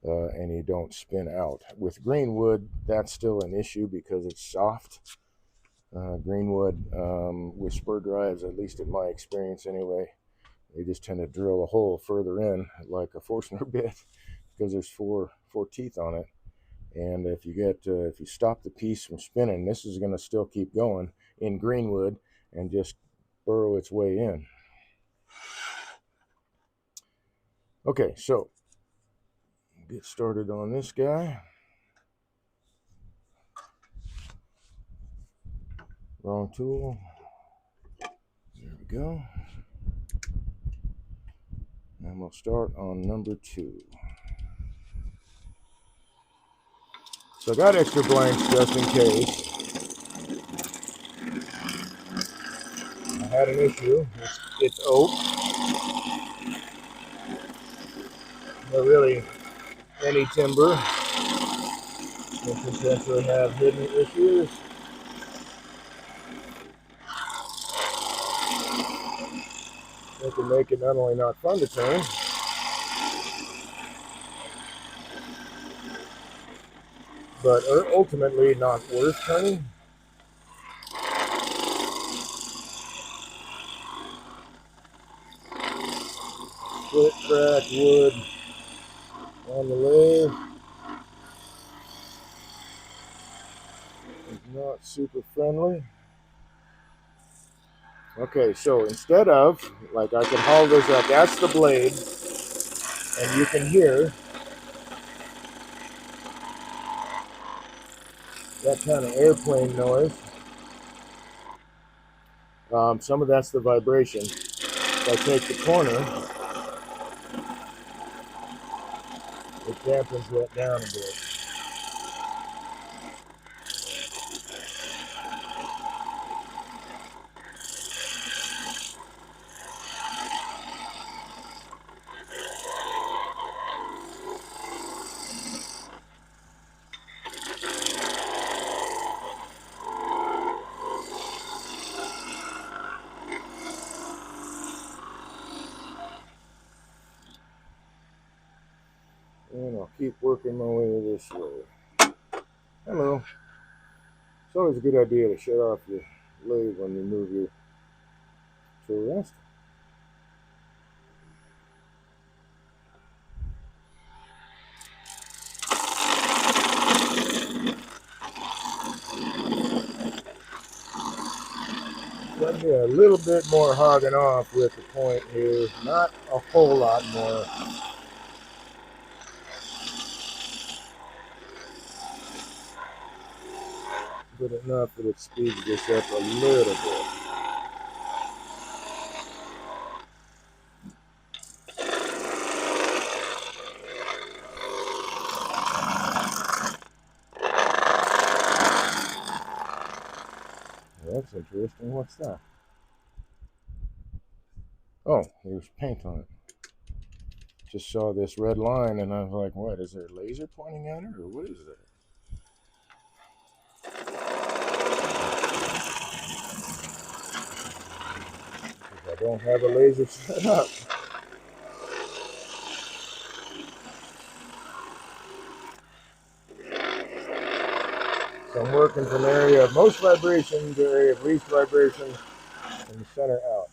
and you don't spin out. With green wood, that's still an issue because it's soft. Green wood with spur drives, at least in my experience anyway, they just tend to drill a hole further in like a Forstner bit because there's four teeth on it. And if you stop the piece from spinning, this is going to still keep going in green wood and just burrow its way in. Okay, so get started on this guy. Wrong tool. There we go. And we'll start on number 2. So I got extra blanks just in case. I had an issue. It's oak. But really, any timber can potentially have hidden issues. It can make it not only not fun to turn, but ultimately not worth turning. Split crack wood on the lathe is not super friendly. Okay, so instead of, like I can haul this up, that's the blade, and you can hear that kind of airplane noise. Some of that's the vibration. If I take the corner, it dampens that down a bit. And I'll keep working my way this way. Hello. It's always a good idea to shut off your lathe when you move your to rest. Let me a little bit more hogging off with the point here. Not a whole lot more. But enough that it speeds this up a little bit. That's interesting. What's that? Oh, there's paint on it. Just saw this red line and I was like, what? Is there a laser pointing at it or what is that? Because I don't have a laser set up. So I'm working from area of most vibration to area of least vibration from the center out.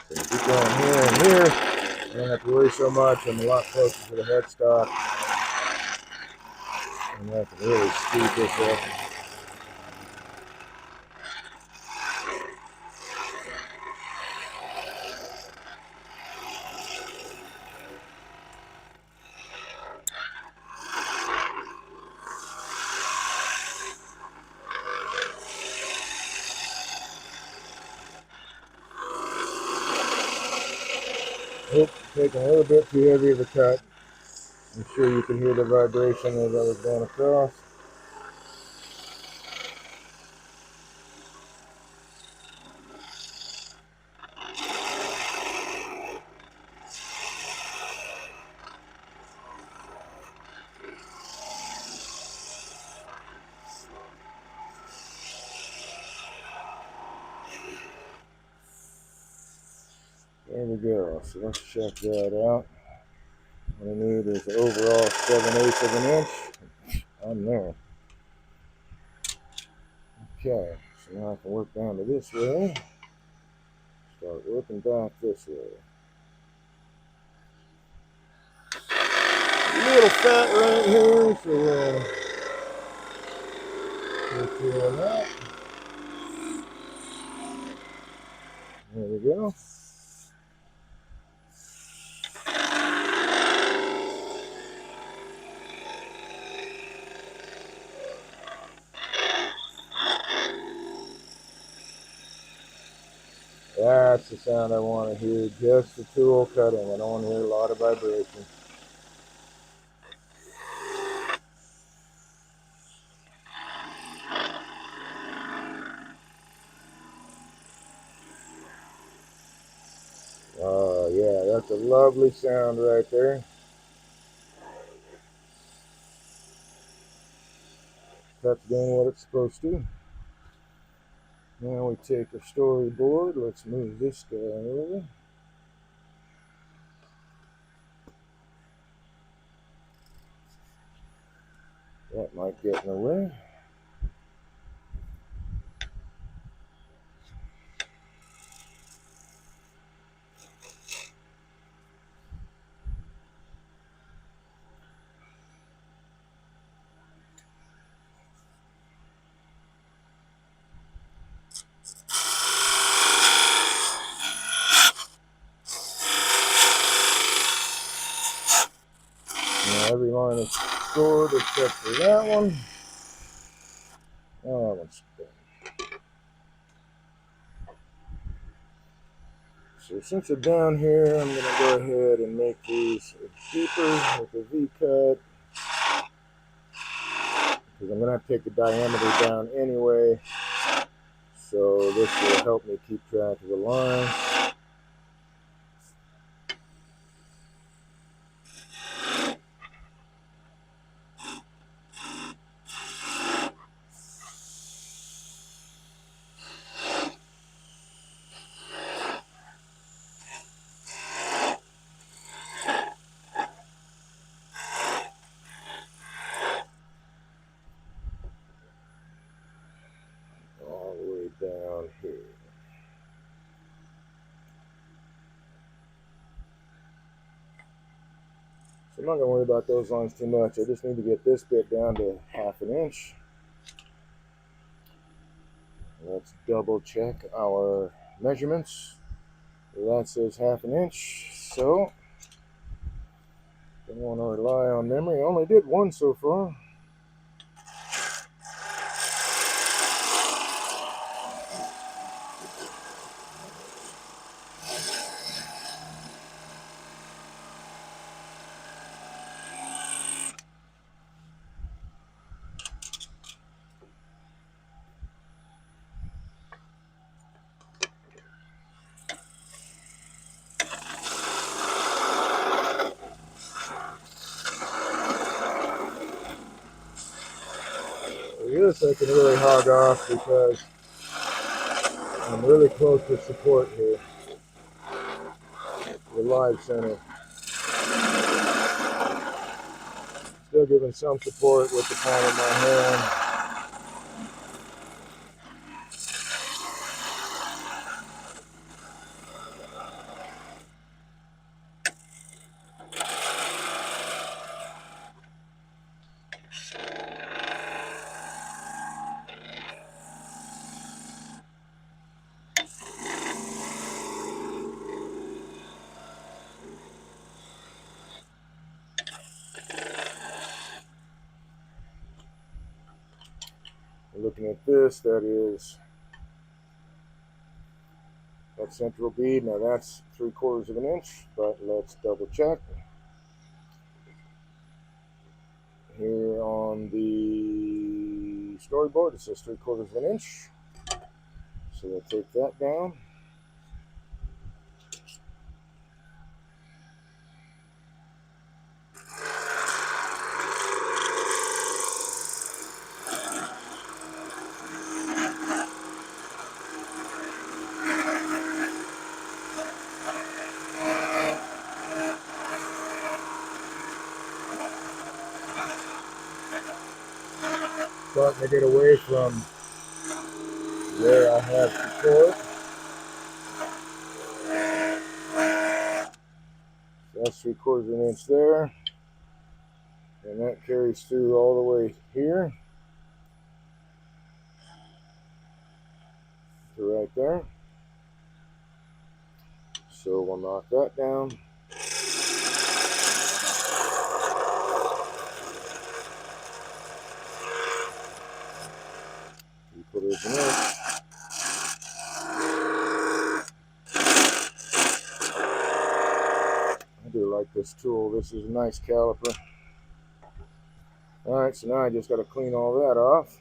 So keep going here and here. I don't have to worry so much. I'm a lot closer to the headstock. And I can really speed this up. Oop, taking a little bit too heavy of a cut. I'm sure you can hear the vibration as I was going across. There we go. So let's check that out. What I need is overall 7/8 of an inch. I'm there. Okay, so now I can work down to this way. Start working back this way. A little fat right here, so we'll take care of that. There we go. That's the sound I want to hear, just the tool cutting. I don't want to hear a lot of vibration. Oh yeah, that's a lovely sound right there. That's doing what it's supposed to. Now we take our storyboard. Let's move this guy over. That might get in the way. Now every line is scored except for that one. Oh, that one's good. So since they're down here, I'm going to go ahead and make these deeper with a V-cut. Because I'm going to have to take the diameter down anyway. So this will help me keep track of the line. All the way down here. So I'm not going to worry about those lines too much. I just need to get this bit down to 1/2 inch. Let's double check our measurements. That says 1/2 inch. So don't want to rely on memory. I only did one so far. This I can really hog off because I'm really close to support here. The live center. Still giving some support with the palm of my hand. Looking at this, that central bead. Now that's 3/4 of an inch, but let's double check. Here on the storyboard, it says 3/4 of an inch. So we'll take that down. Starting to get away from where I have support. So that's 3/4 of an inch there. And that carries through all the way here to right there. So we'll knock that down. 3/4 of an inch. like this tool. This is a nice caliper. All right, so now I just got to clean all that off.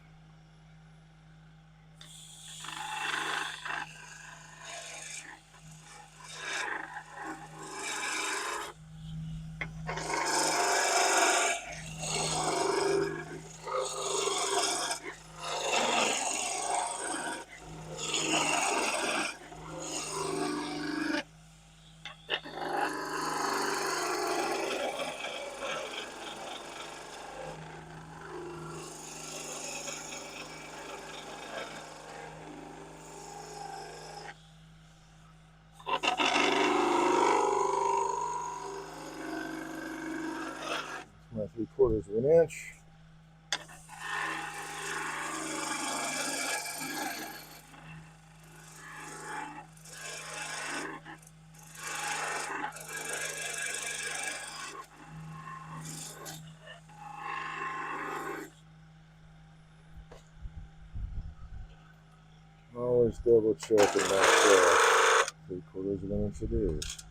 My 3/4 of an inch. Always double check and myself. 3/4 of an inch it is.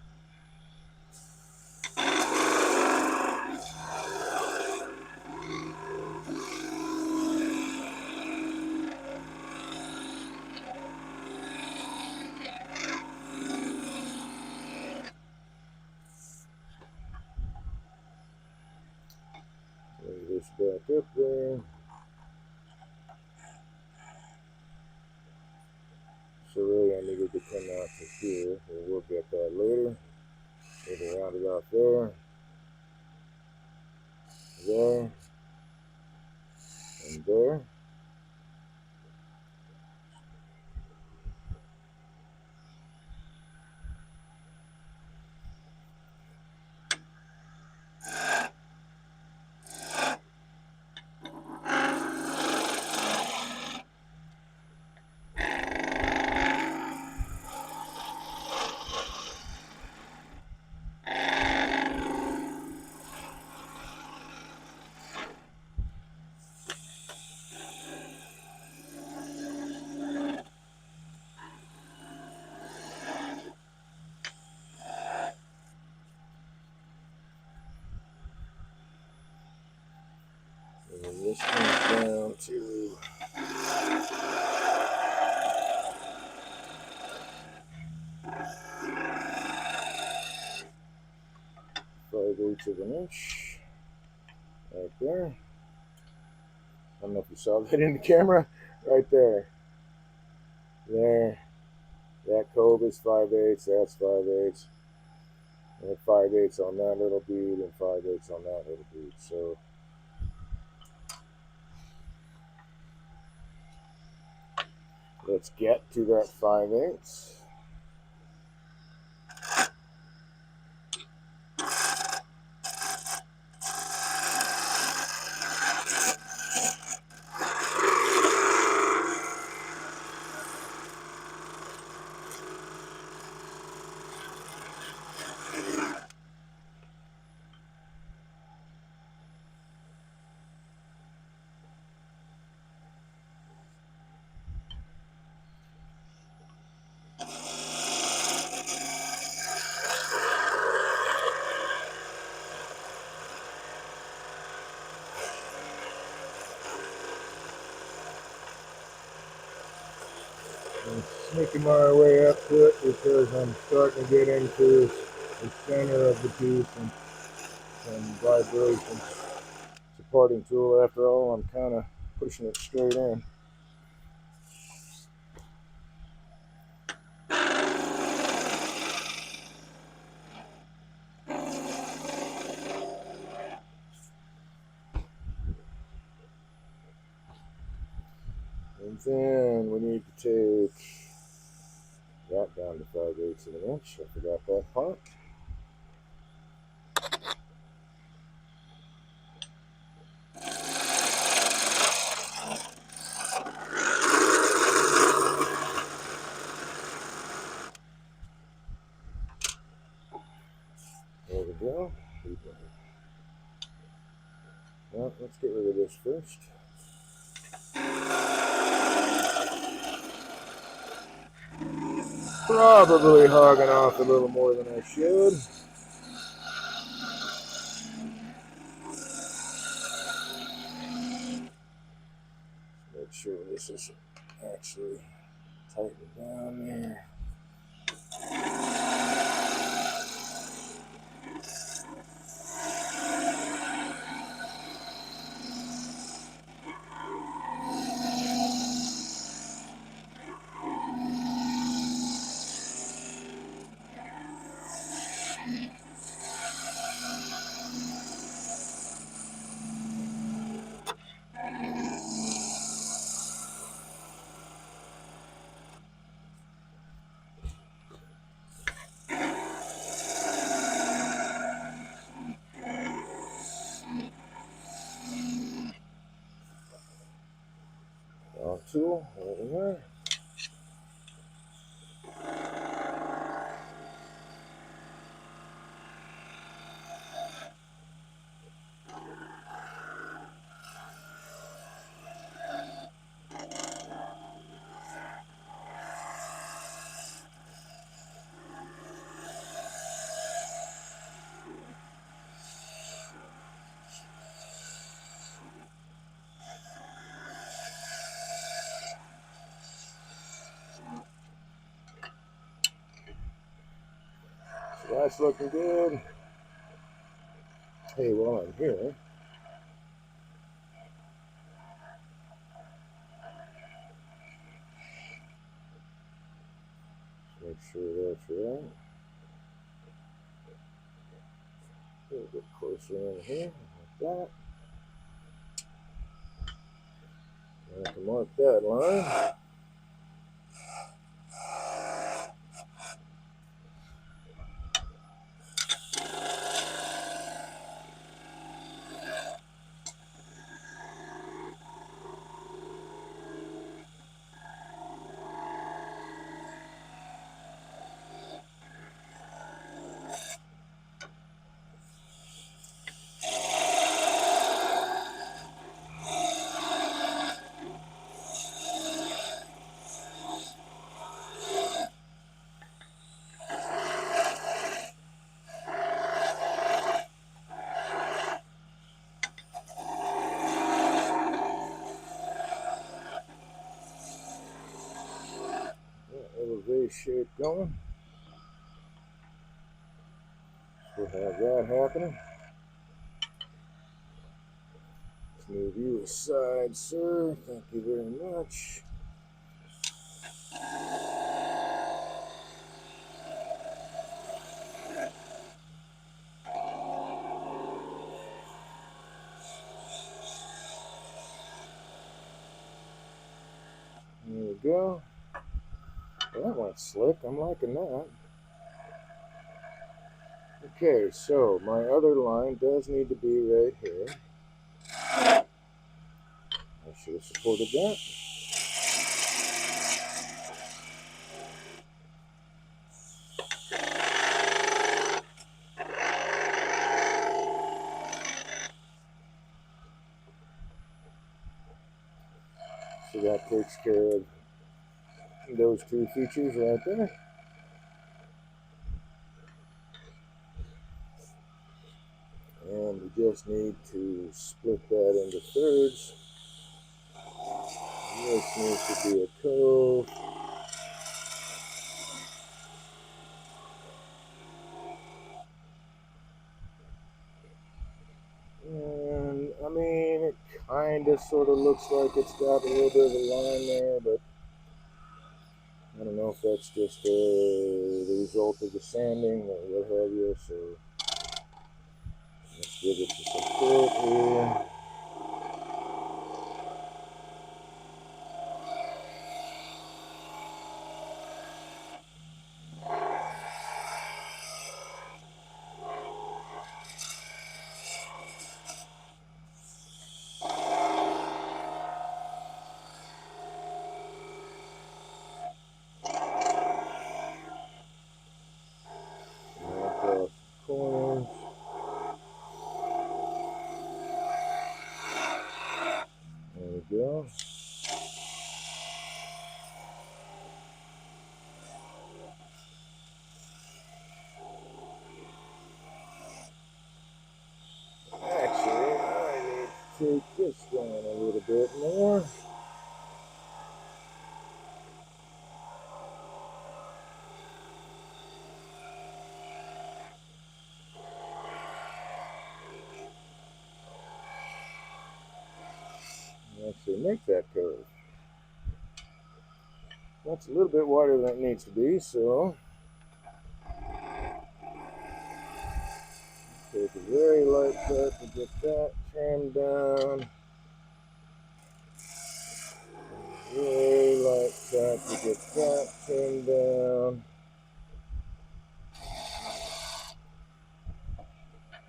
Lay this back up there. So really I needed to come out to here. We'll look at that later. Maybe round it off there. There. And there. And then this comes down to 5/8 of an inch. Right there. I don't know if you saw that in the camera. Right there. There. That cove is 5/8. That's 5/8. And 5/8 on that little bead and 5/8 on that little bead. So let's get to that 5/8. I'm sneaking my way up to it because I'm starting to get into the center of the piece and vibration. It's a parting tool after all. I'm kind of pushing it straight in. And then we need to take that down to 5/8 of an inch. I forgot that part. There we go. Well, let's get rid of this first. Probably hogging off a little more than I should. this is actually tighten down there. Tool, there we are. So that's looking good. Hey, while I'm here, make sure that's right. A little bit closer in here, like that. I can mark that line. Little V shape going. We'll have that happening. Let's move you aside, sir. Thank you very much. There we go. Well, that went slick. I'm liking that. Okay, so my other line does need to be right here. I should have supported that. So that takes care of those two features right there. And we just need to split that into thirds. This needs to be a cove. And I mean, it kind of sort of looks like it's got a little bit of a line there, but I don't know if that's just the result of the sanding or what have you. So let's give it some support here. Corners. So make that curve. That's a little bit wider than it needs to be, so take a very light cut to get that trimmed down. Very light cut to get that trimmed down.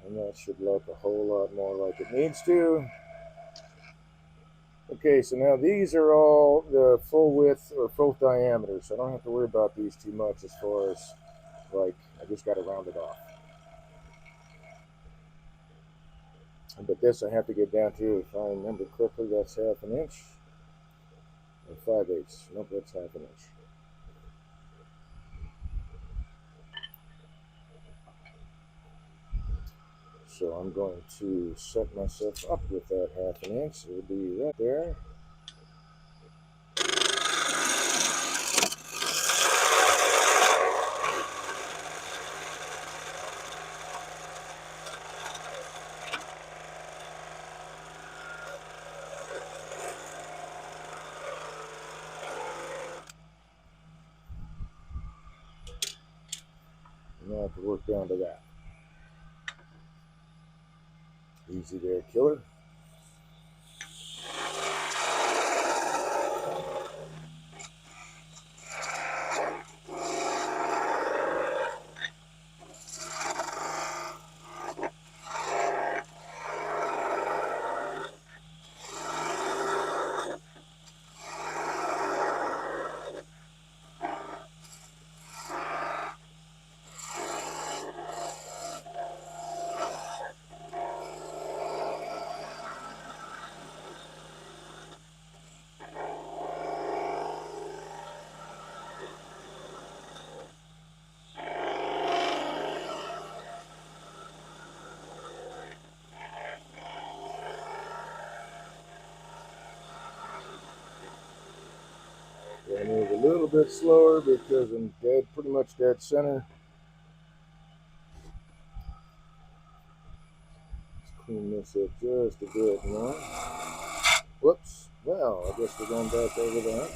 And that should look a whole lot more like it needs to. Okay, so now these are all the full width or full diameter, so I don't have to worry about these too much as far as, like, I just got to round it off. But this I have to get down to, if I remember correctly, that's 1/2 inch. Or 5/8. Nope, that's 1/2 inch. So I'm going to set myself up with that 1/2 inch. It'll be right there. And I have to work down to that. Easy there, killer. I move a little bit slower because I'm pretty much dead center. Let's clean this up just a bit more. Whoops. Well, I guess we're going back over that.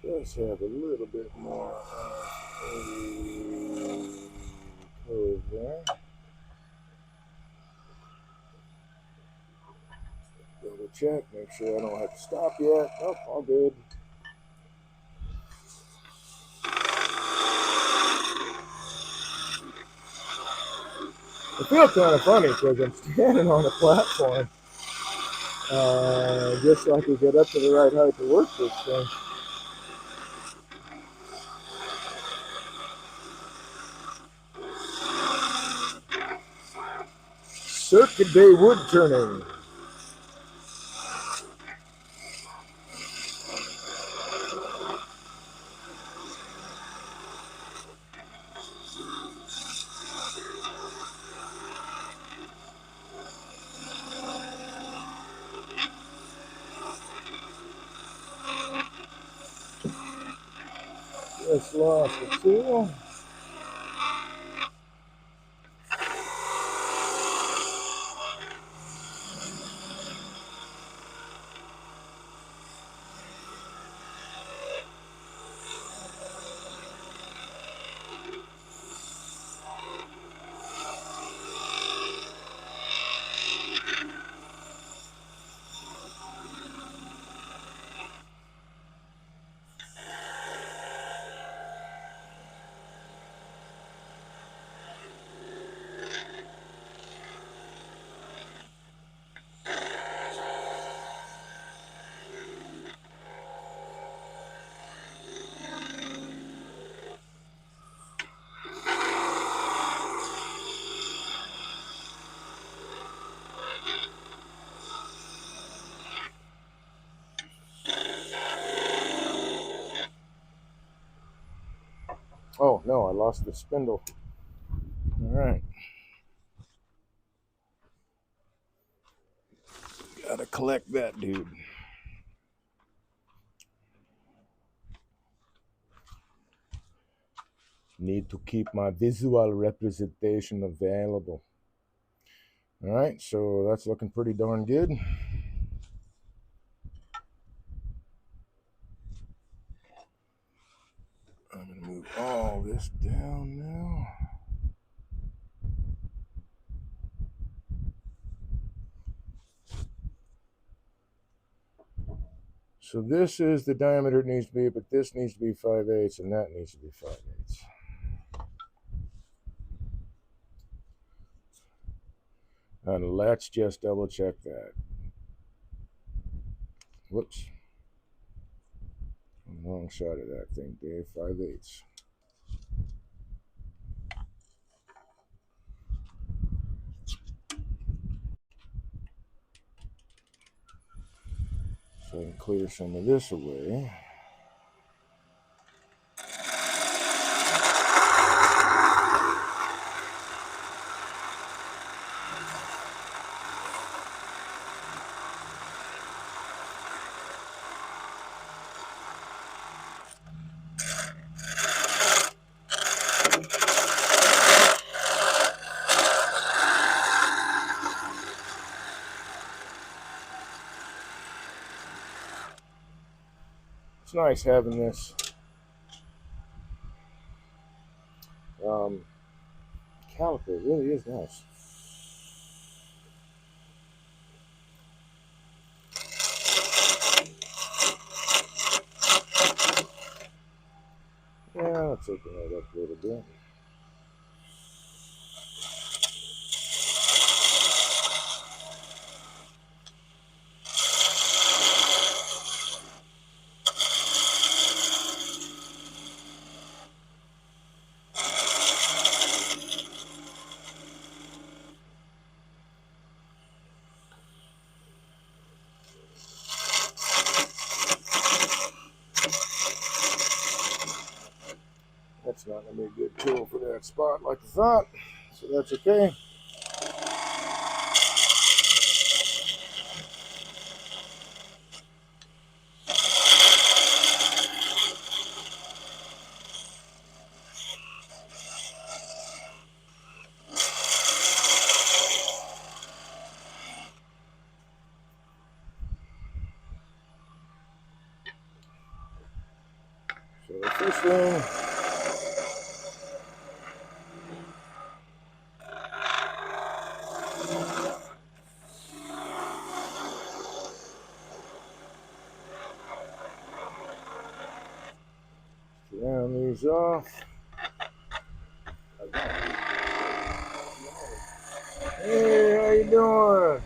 Let's have a little bit more cove there. Double check, make sure I don't have to stop yet. Nope, all good. I feel kind of funny because I'm standing on a platform just so I can get up to the right height to work this thing. Circuit Day wood turning. Just lost the tool. No, I lost the spindle. All right. Gotta collect that dude. Need to keep my visual representation available. All right, so that's looking pretty darn good. I'm gonna move all this down now. So this is the diameter it needs to be, but this needs to be 5/8 and that needs to be 5/8. And let's just double check that. Whoops. Wrong side of that thing, Dave. 5/8. So I can clear some of this away. It's nice having this caliper. It really is nice. Yeah, let's open that up a little bit. That's not going to be a good tool for that spot like I thought, so that's okay. So the first thing, round these off. Hey, how you doing?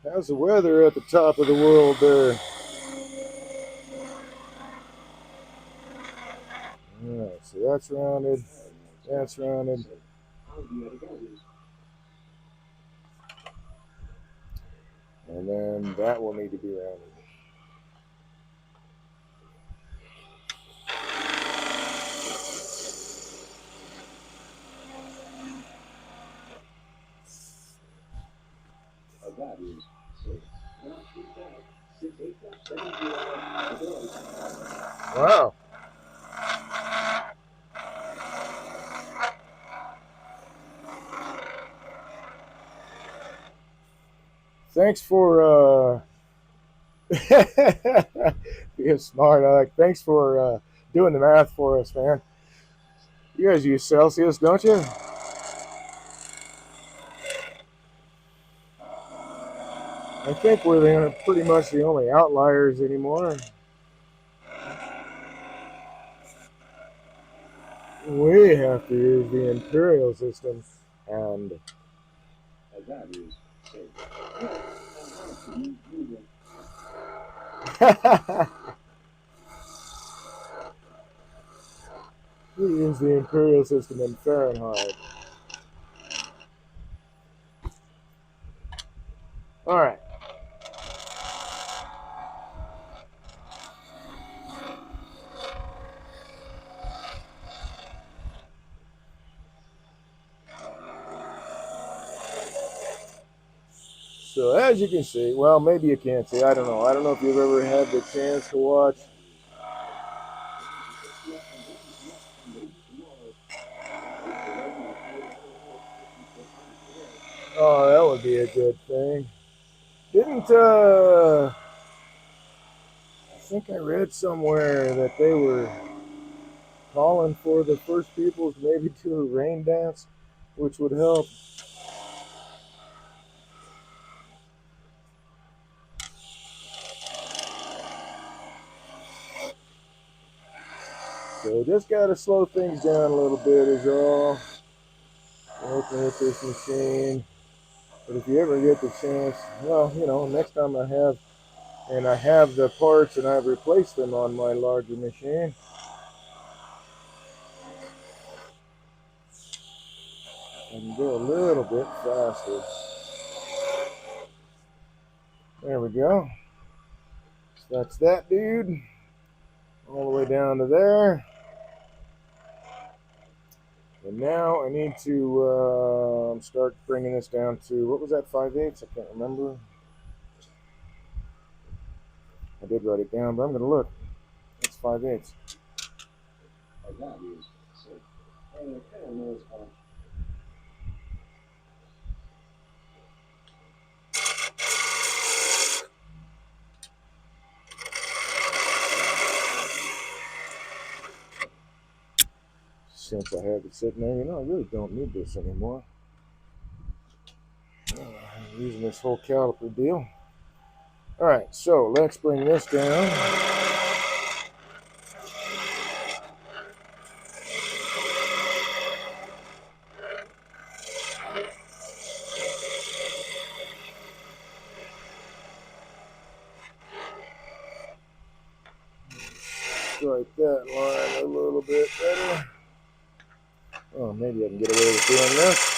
How's the weather at the top of the world there? Alright, so that's rounded. That's rounded. And then that will need to be rounded. Wow. Thanks for being smart, Alec. Thanks for doing the math for us, man. You guys use Celsius, don't you? I think we're pretty much the only outliers anymore. We have to use the imperial system, and yeah, is the imperial system in Fahrenheit. All right. So as you can see, well, maybe you can't see. I don't know. I don't know if you've ever had the chance to watch. Oh, that would be a good thing. Didn't I think I read somewhere that they were calling for the first people to maybe do a rain dance, which would help. So just got to slow things down a little bit is all. Working with this machine. But if you ever get the chance, well, next time I have the parts and I've replaced them on my larger machine. I can go a little bit faster. There we go. So that's that dude. All the way down to there. And now I need to start bringing this down to, what was that, 5/8? I can't remember. I did write it down, but I'm going to look. It's 5/8. I got used. So, I kind of know it's fine. Since I have it sitting there, I really don't need this anymore. I'm using this whole caliper deal. All right, so let's bring this down. Strike that line a little bit better. Oh, maybe I can get away with doing this.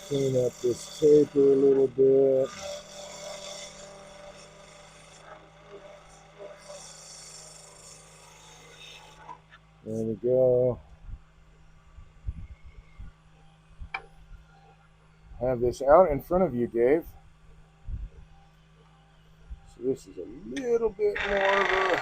Clean up this taper a little bit. There we go. Have this out in front of you, Dave. So this is a little bit more of a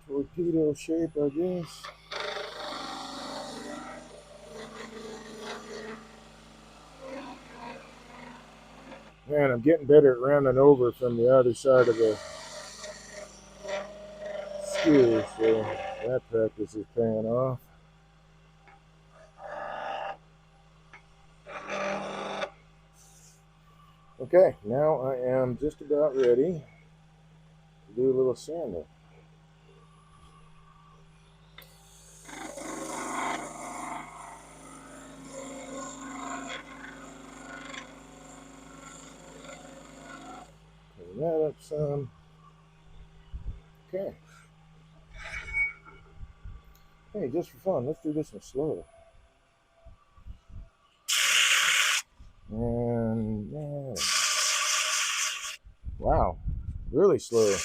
torpedo shape, I guess. Man, I'm getting better at rounding over from the other side of the skewer, so that practice is paying off. Okay, now I am just about ready to do a little sanding. Clean that up some. Okay. Hey, just for fun, let's do this one slow. And yeah. Wow, really slow.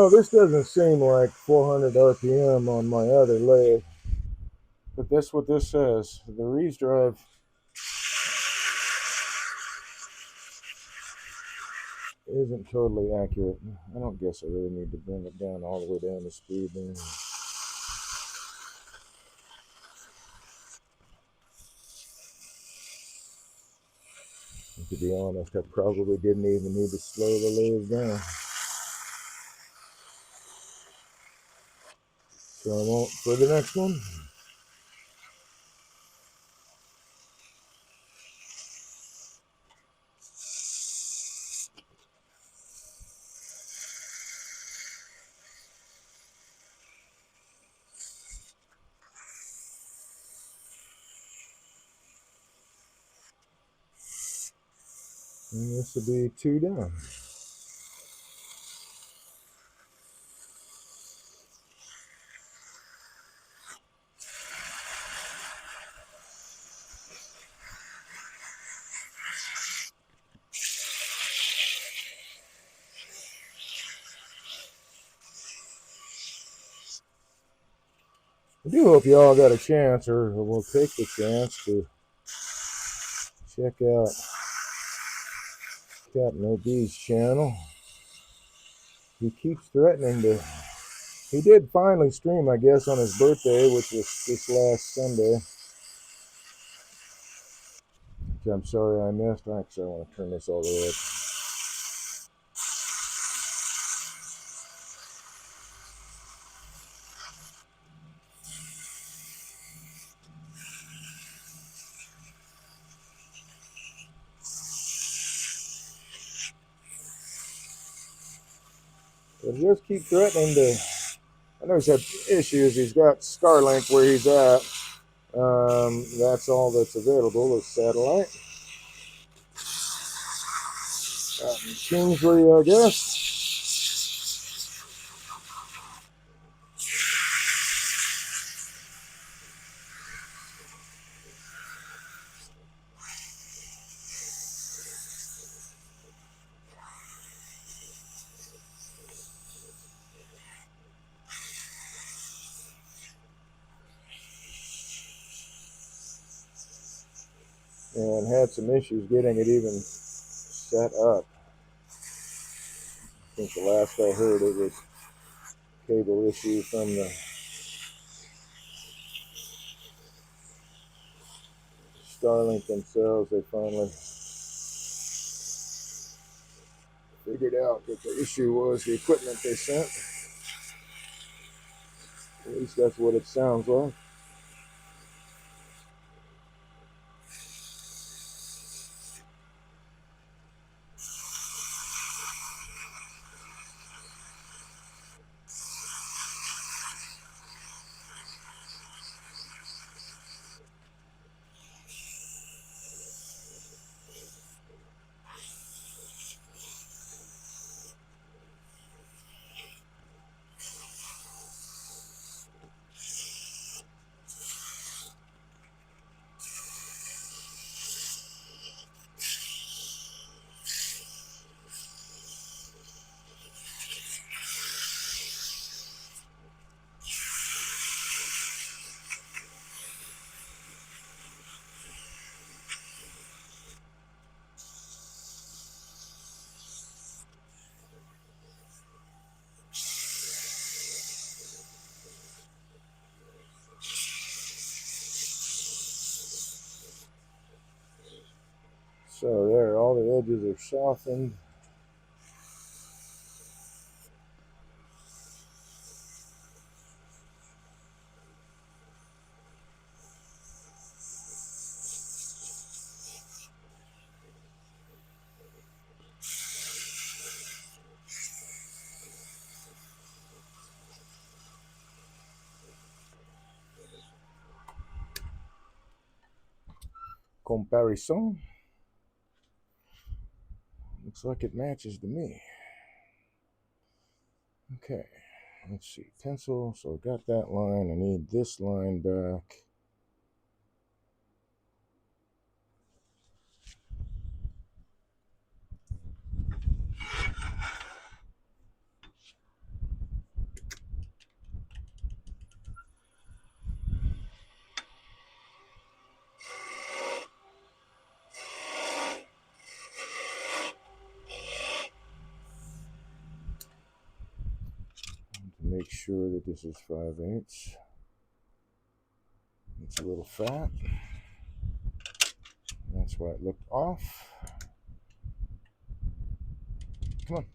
This doesn't seem like 400 RPM on my other lathe, but that's what this says. The Reese drive isn't totally accurate. I don't guess I really need to bring it down all the way down to speed then. To be honest, I probably didn't even need to slow the lathe down. So I won't for the next one. And this will be 2 down. I do hope you all got a chance, or will take the chance to check out Captain OB's channel. He keeps threatening to. He did finally stream, I guess, on his birthday, which was this last Sunday. Which I'm sorry I missed. Actually, I want to turn this all the way up. But he just keep threatening to. I know he's had issues. He's got Starlink where he's at. That's all that's available is satellite. Out in Kingsley, I guess. And had some issues getting it even set up. I think the last I heard it was cable issue from the Starlink themselves. They finally figured out that the issue was the equipment they sent. At least that's what it sounds like. So there, all the edges are softened. Comparison. Looks like it matches to me. Okay, let's see. Pencil, so I got that line. I need this line back. To make sure that this is 5/8. It's a little fat. That's why it looked off. Come on.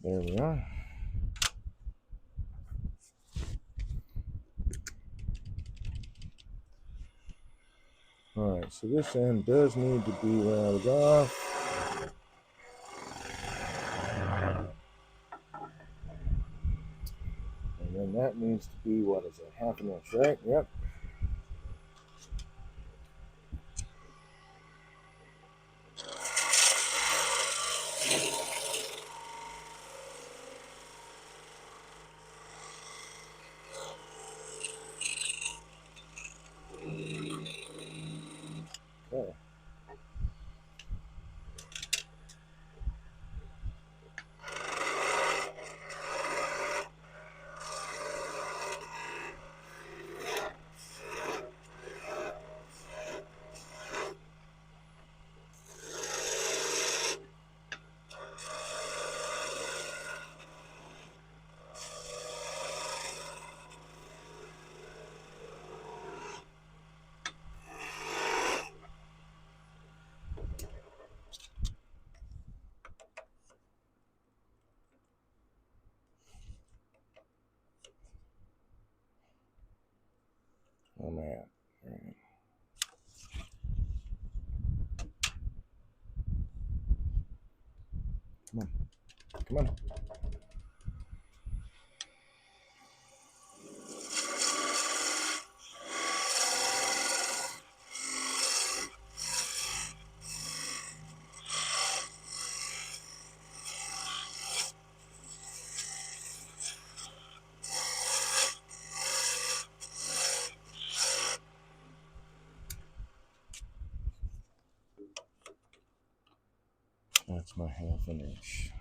There we are. Alright, so this end does need to be rounded off. And then that needs to be, what is it, 1/2 inch, right? Yep. Okay. Oh man. All right. Come on. Come on. That's my 1/2 inch.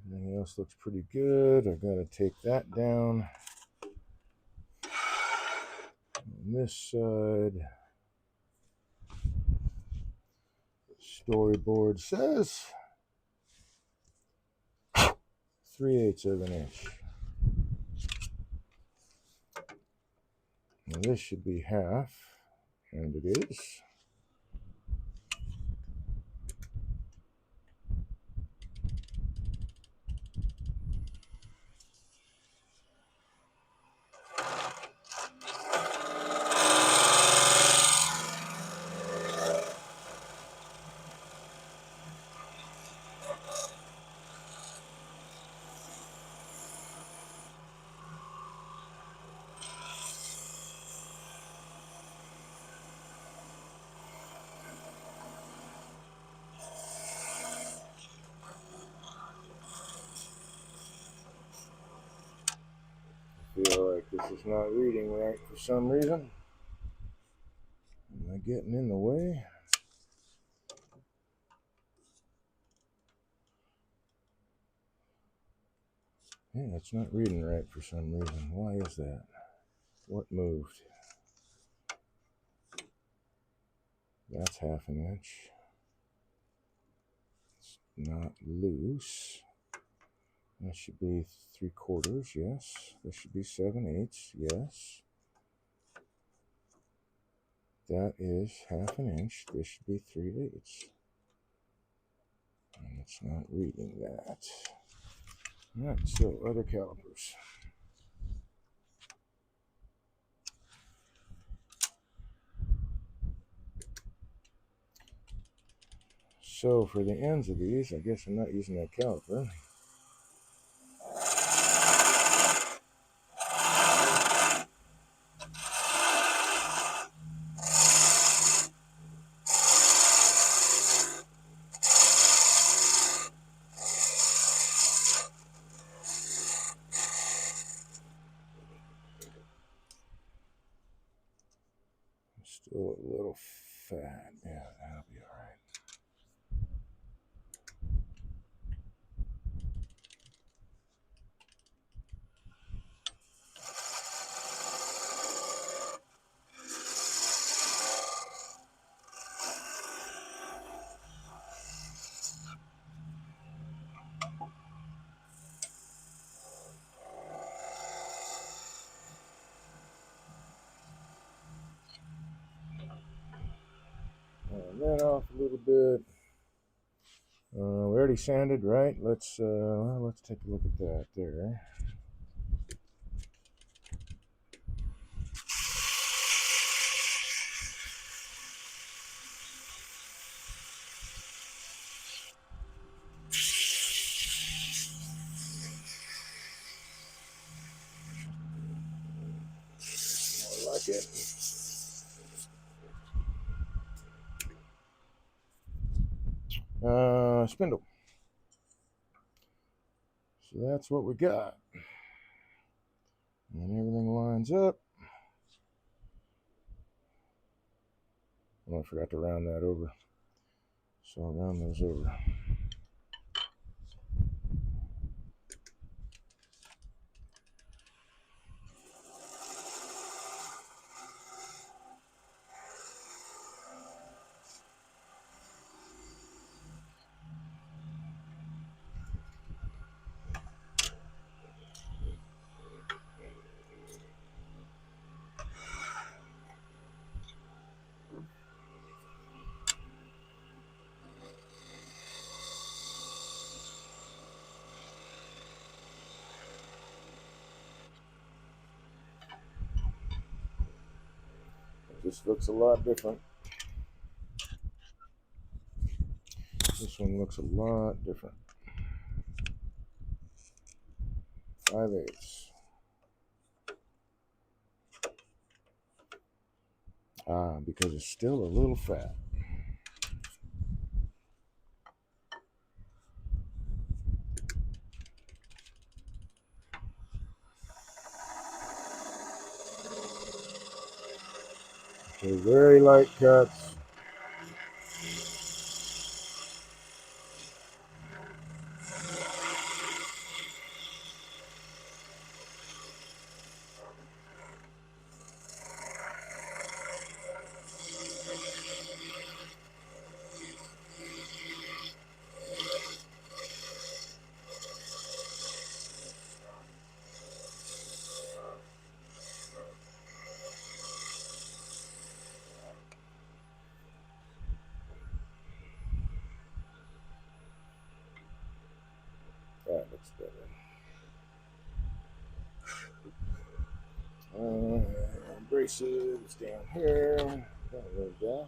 Everything else looks pretty good. I gotta take that down. On this side, storyboard says 3/8 of an inch. Now this should be 1/2, and it is. I feel like this is not reading right for some reason. Am I getting in the way? Yeah, it's not reading right for some reason. Why is that? What moved? That's 1/2 inch. It's not loose. That should be 3/4, yes. This should be 7/8, yes. That is 1/2 inch. This should be 3/8. And it's not reading that. Alright, so other calipers. So for the ends of these, I guess I'm not using that caliper. Still a little fat. Yeah, that'll be all right. that off a little bit. We already sanded, right? Let's take a look at that there. I like it. Spindle. So that's what we got. And everything lines up. Oh, I forgot to round that over. So I'll round those over. This looks a lot different. This one looks a lot different. 5/8. Because it's still a little fat. Okay, very light cuts. That looks better. Braces down here. There we go.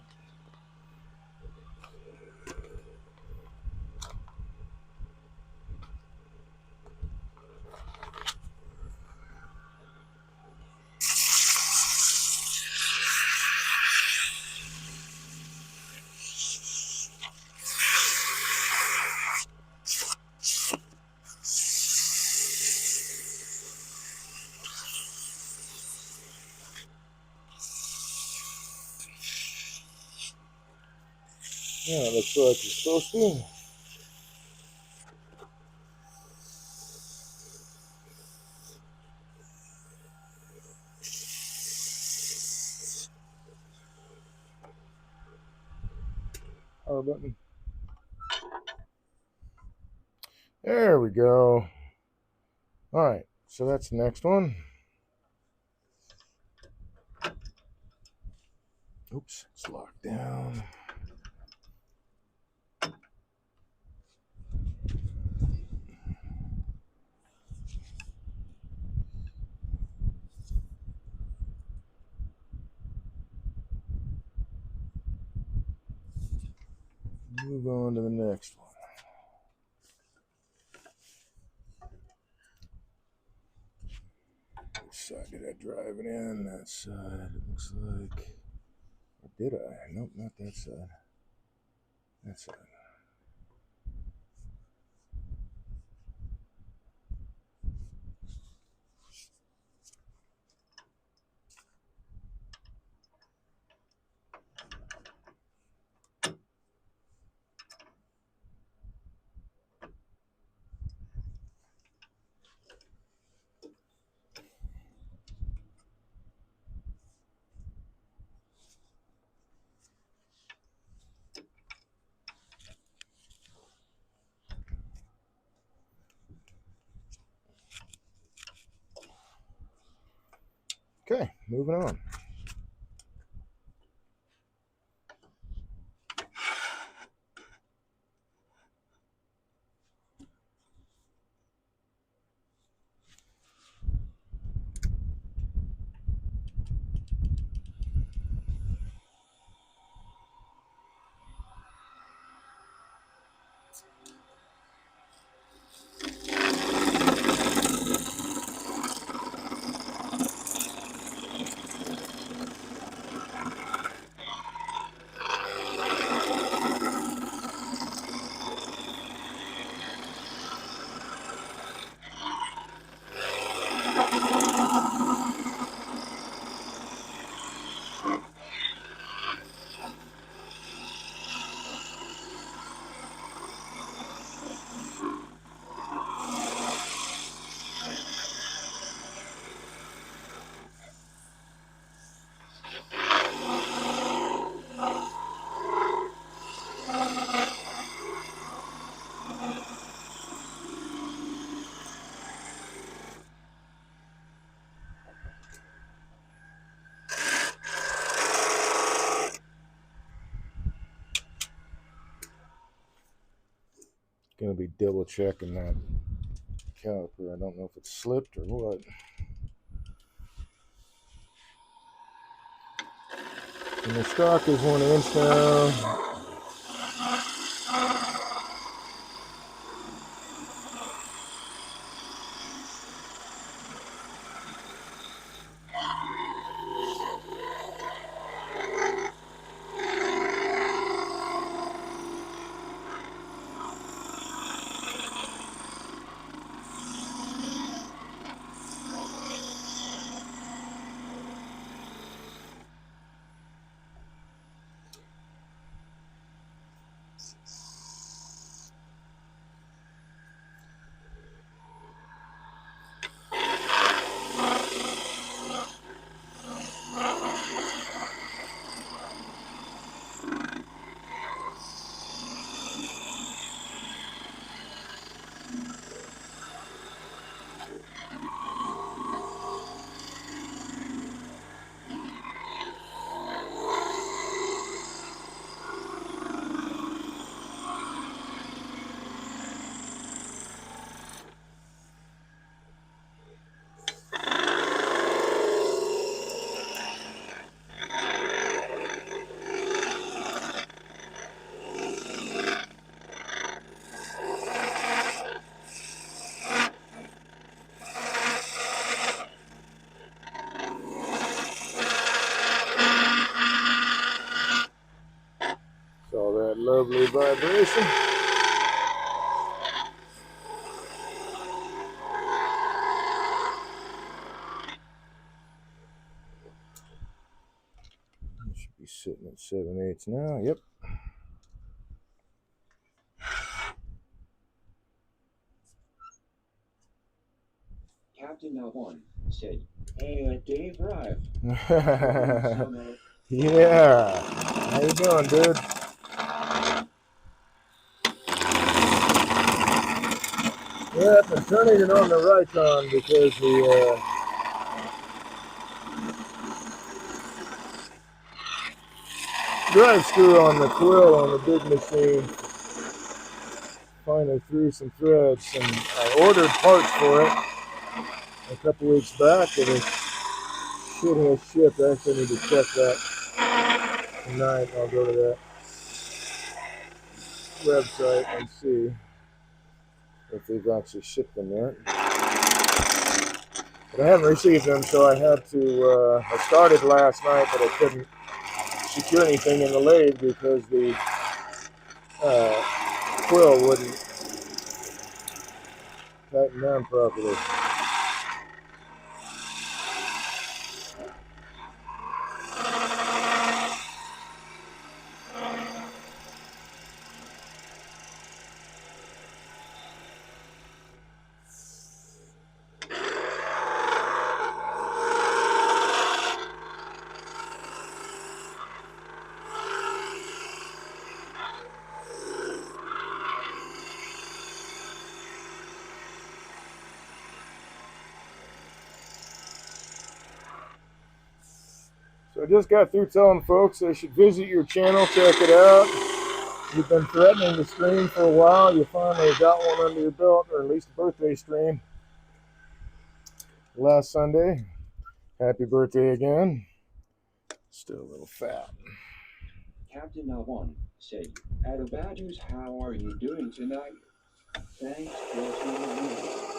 Yeah, it looks like it's supposed to. Power button. There we go. All right, so that's the next one. Oops, it's locked down. Move on to the next one. Which side did I drive it in? That side, it looks like. Or did I? Nope, not that side. That side. Okay, moving on. Going to be double checking that caliper. I don't know if it's slipped or what. And the stock is 1 inch now. Saw that lovely vibration. It should be sitting at 7/8 now. Yep. Captain One said, "Hey, Dave arrived." Yeah. How you doing, dude? Yep, I'm turning it on the right on because the drive screw on the quill on the big machine finally threw some threads, and I ordered parts for it a couple weeks back, and it should have shipped. I actually need to check that tonight. I'll go to that website and see if they've actually shipped them yet. But I haven't received them, so I had to. I started last night, but I couldn't secure anything in the lathe because the quill wouldn't tighten down properly. So I just got through telling folks they should visit your channel, check it out. You've been threatening to stream for a while. You finally got one under your belt, or at least a birthday stream last Sunday. Happy birthday again. Still a little fat. Captain One said, "Adobadus, how are you doing tonight? Thanks for tuning in."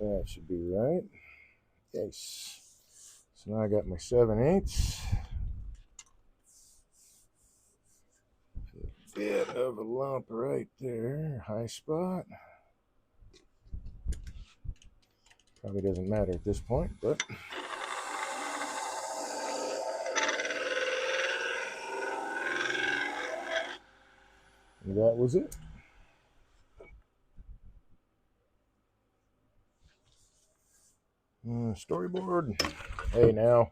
That should be right. Yes. So now I got my 7/8. A bit of a lump right there, high spot. Probably doesn't matter at this point, but that was it. Storyboard. Hey now.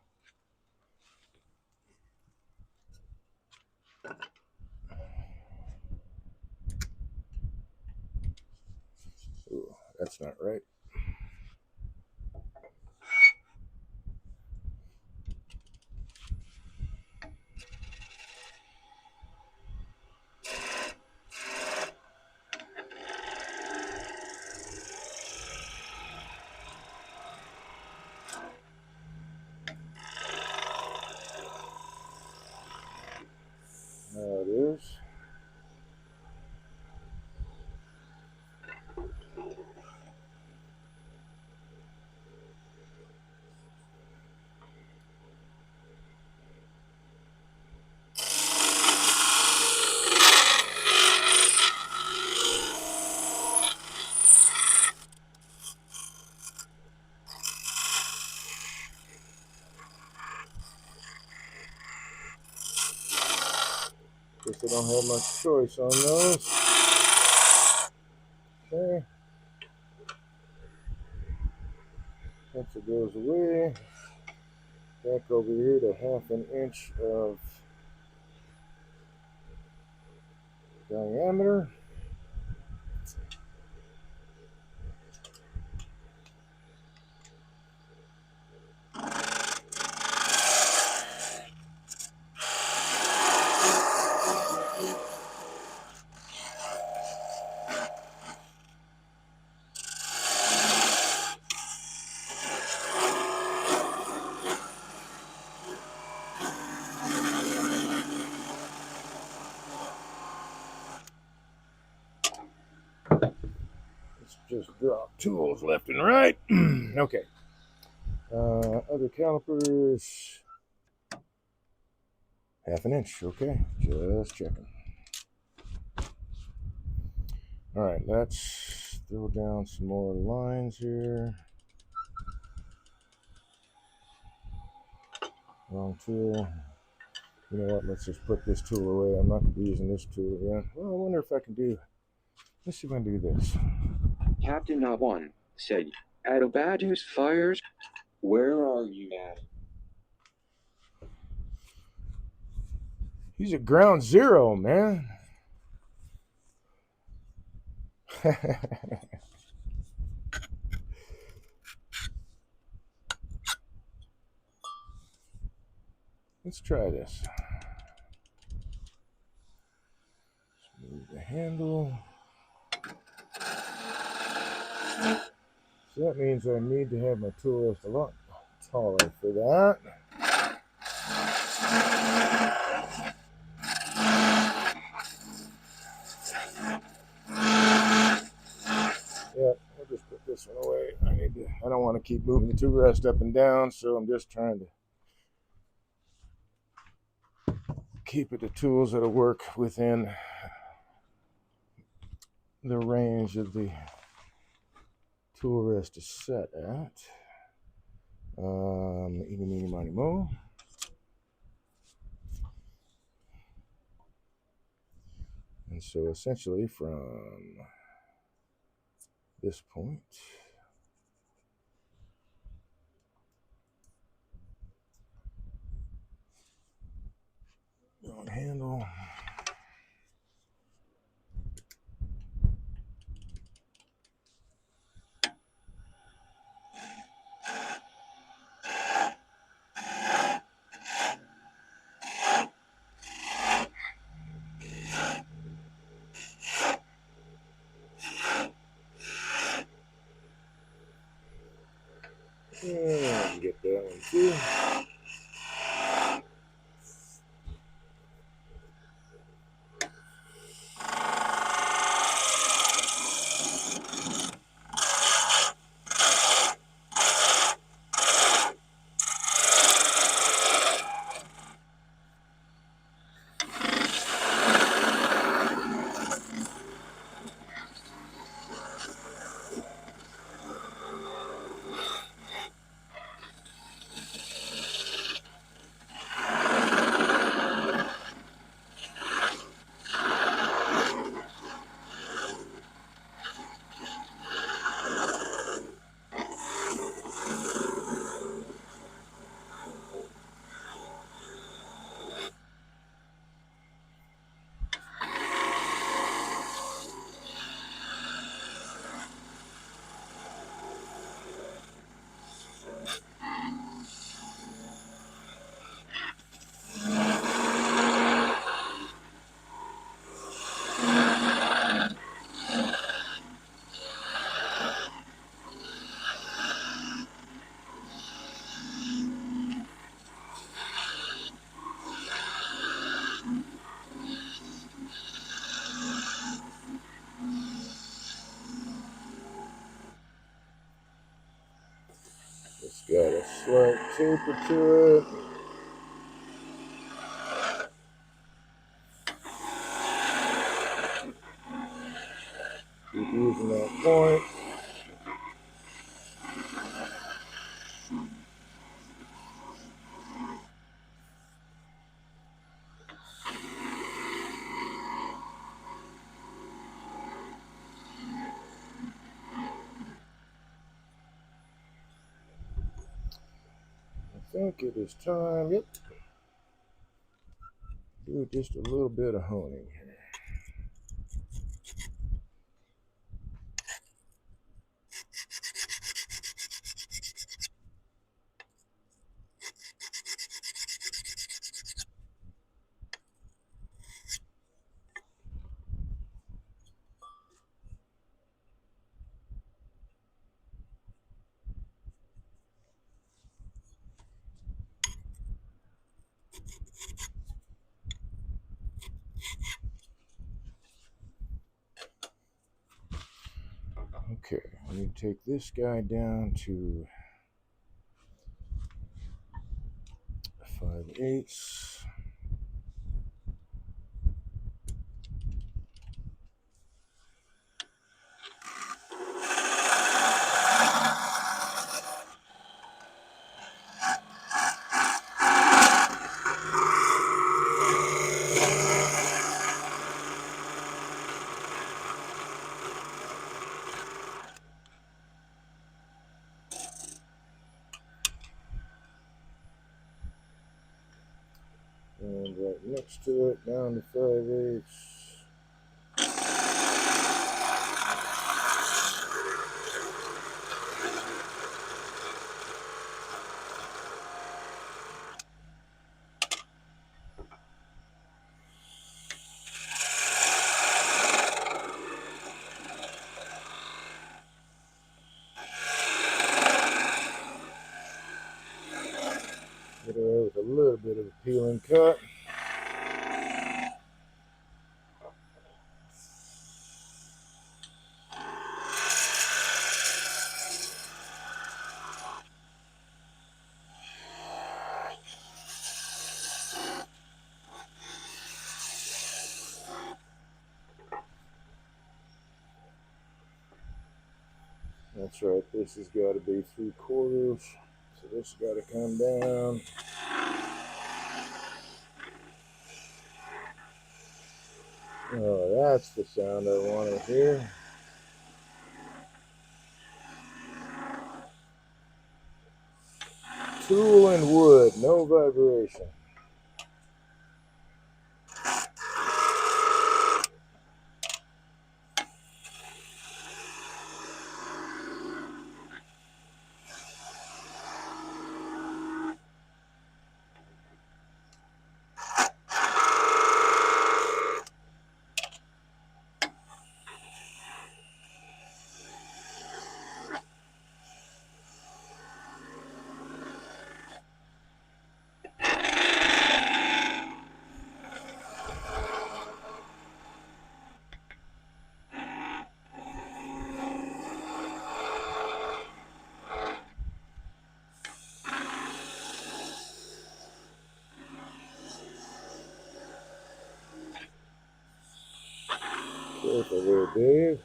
That's not right. Now it is. Guess I don't have much choice on those. Okay. Pencil goes away. Back over here to 1/2 inch of diameter. Let's just drop tools left and right. Okay. Other calipers. 1/2 inch. Okay. Just checking. All right. Let's throw down some more lines here. Wrong tool. You know what? Let's just put this tool away. I'm not going to be using this tool again. Well, I wonder if I can do. Let's see if I can do this. Captain One said, Adobadus fires. Where are you at? He's at ground zero, man. Let's try this. Let's move the handle. So that means I need to have my tool rest a lot taller for that. Yeah, I'll just put this one away. I don't want to keep moving the tool rest up and down, so I'm just trying to keep it to tools that'll work within the range of the tool rest is set at. Eeny, meeny, miny, mo. And so essentially from this point on handle. Yeah, I can get that one too. got a slight taper to it. Keep using that point. I think it is time, yep, do just a little bit of honing here. Okay, let me take this guy down to 5/8. And right next to it, down to 5/8. Get away with a little bit of a peeling cut. That's right, this has got to be 3/4. So this has got to come down. Oh, that's the sound I want to hear. Tool and wood, no vibration. Careful there, Dave.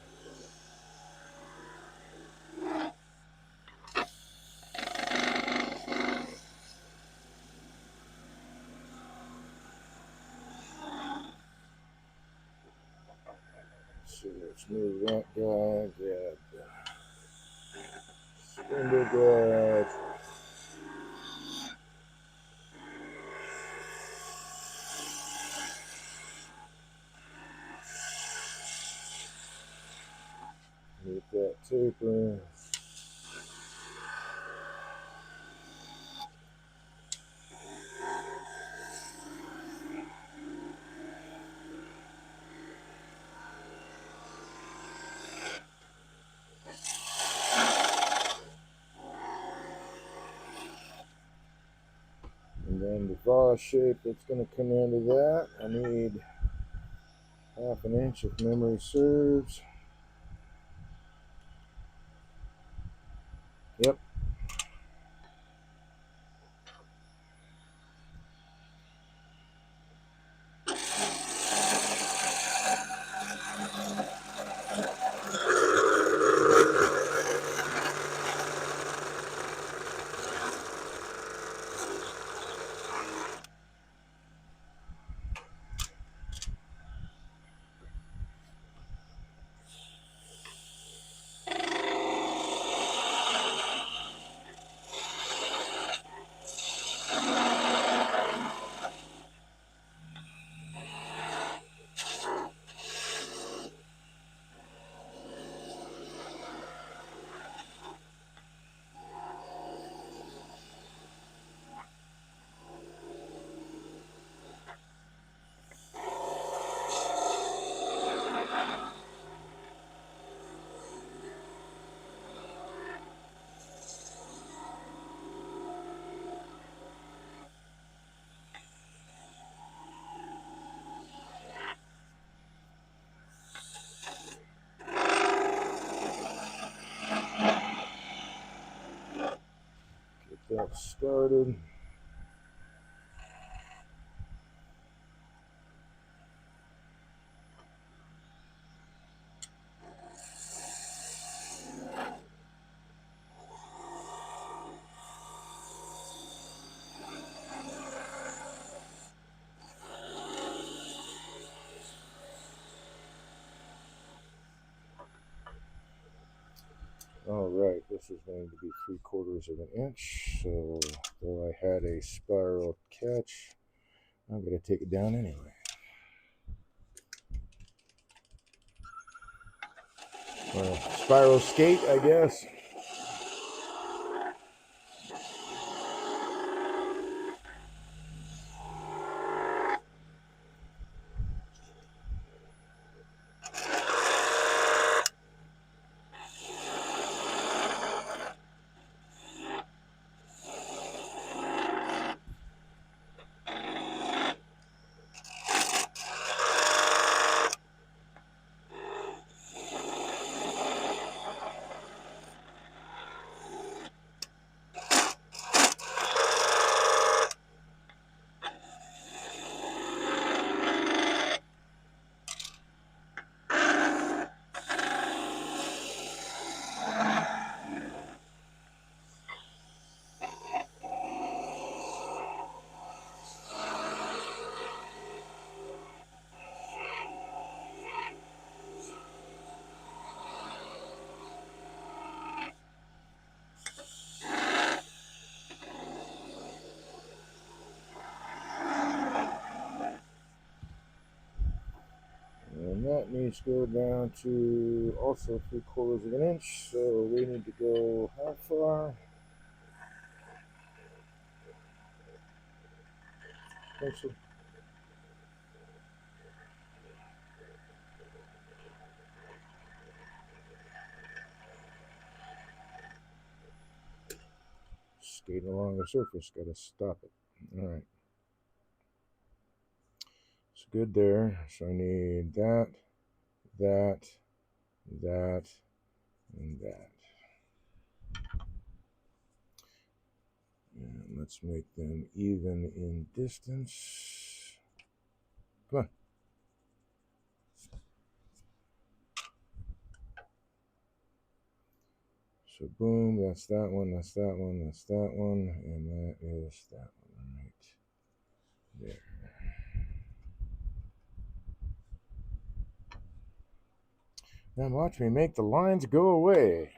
So let's move that guy, grab the spindle guide. Get that taper. And then the vase shape that's going to come into that, I need 1/2 inch if memory serves. Yep. it started. All right, this is going to be 3/4 of an inch. So though I had a spiral catch, I'm going to take it down anyway. Well, spiral skate, I guess. And that needs to go down to also 3/4 of an inch. So we need to go how far? So skating along the surface, got to stop it. All right. It's good there. So I need that, that, that, and that. And let's make them even in distance. Come on. So boom, that's that one, that's that one, that's that one, and that is that one right there. Now watch me make the lines go away.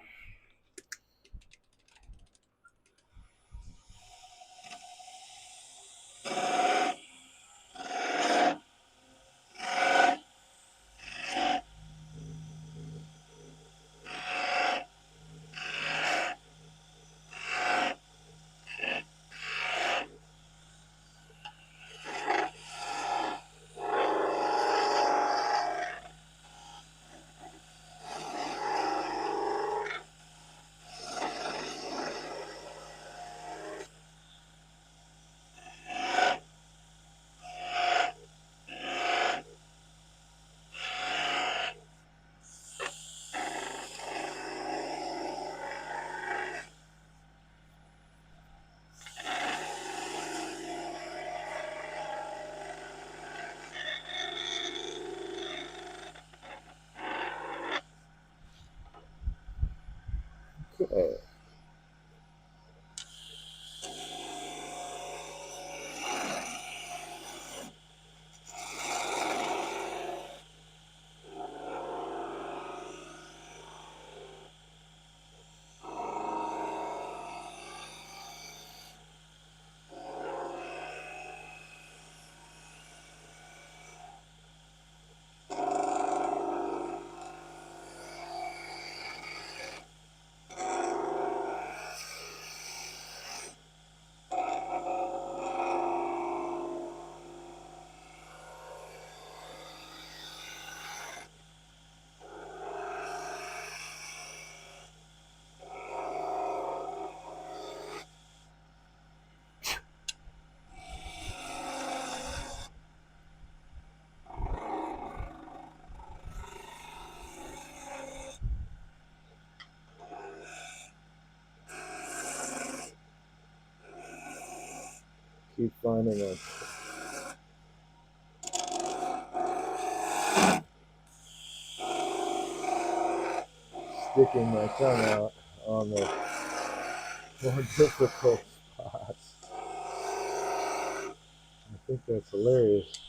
Okay. keep finding a sticking my tongue out on the more difficult spots. I think that's hilarious.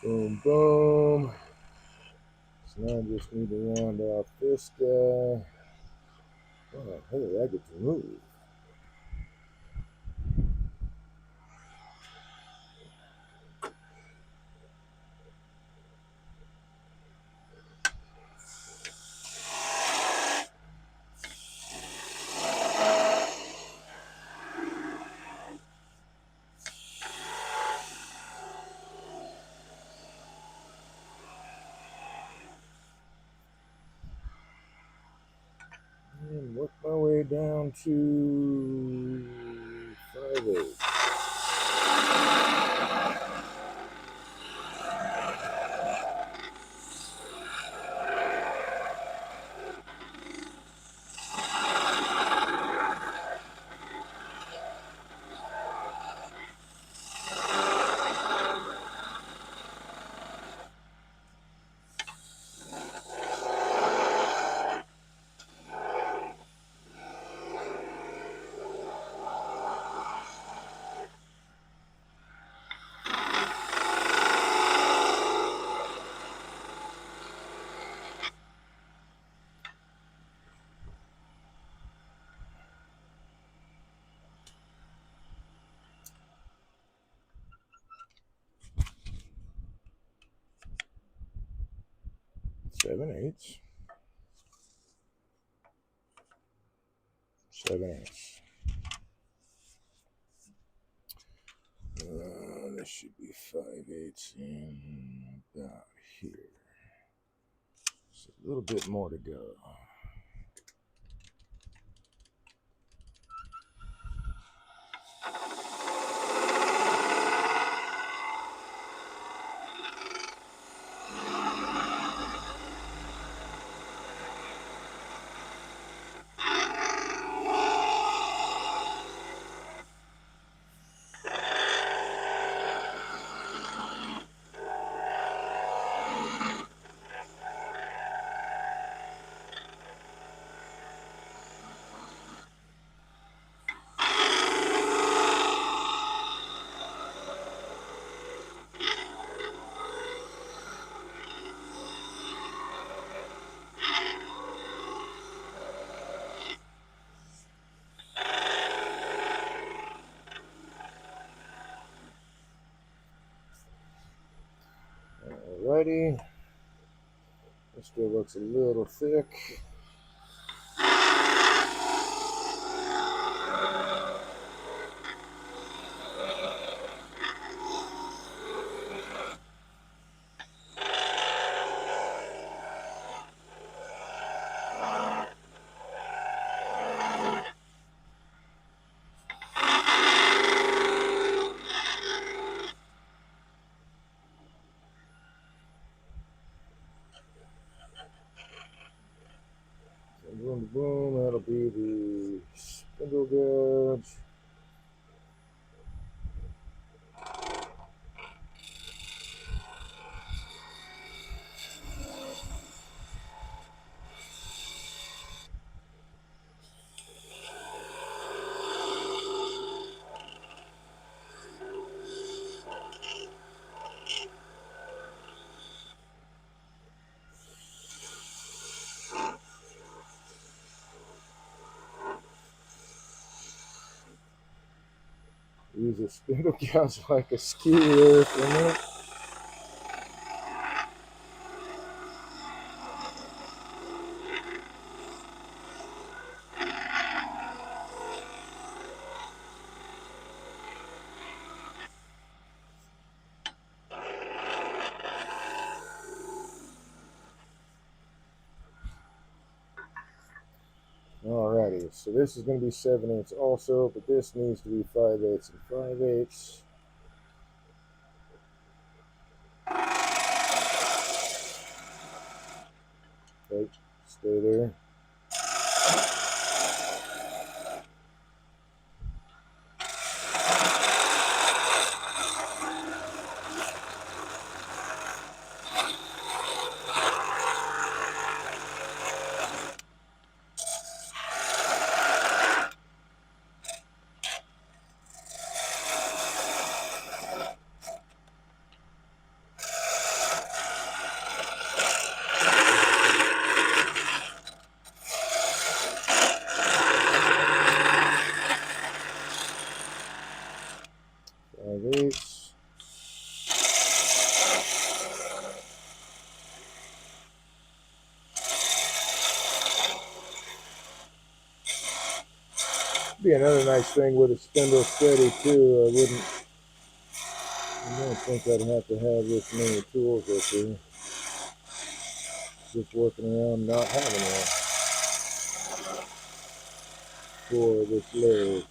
Boom, boom. So now I just need to round off this guy. Oh, how did I get to move? And work my way down to 5/8. Seven eighths. 7/8. This should be 5/8 in about here. Just a little bit more to go. Alrighty. This still looks a little thick. Boom, boom, that'll be the spindle gauge. Use a spindle gouge like a skewer for a minute. 5/8. So this is going to be 7/8 also, but this needs to be 5/8 and 5/8. Okay, stay there. Five-eighths. Be another nice thing with a spindle steady too. I don't think I'd have to have this many tools up here. Just working around not having one for this leg.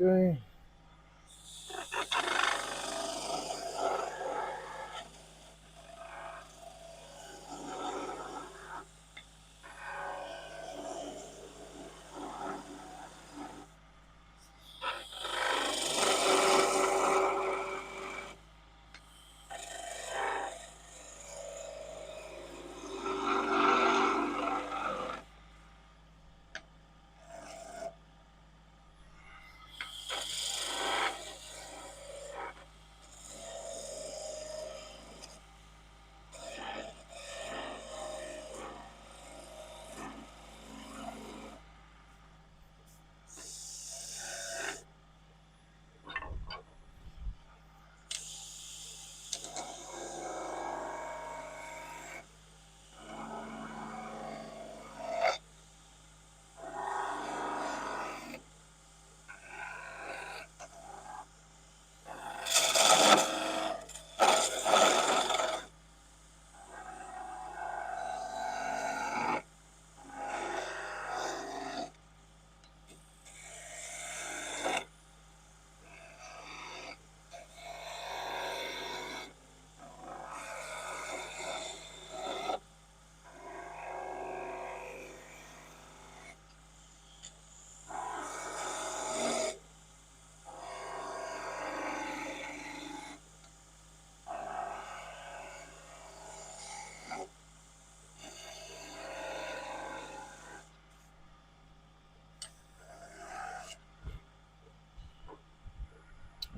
Okay.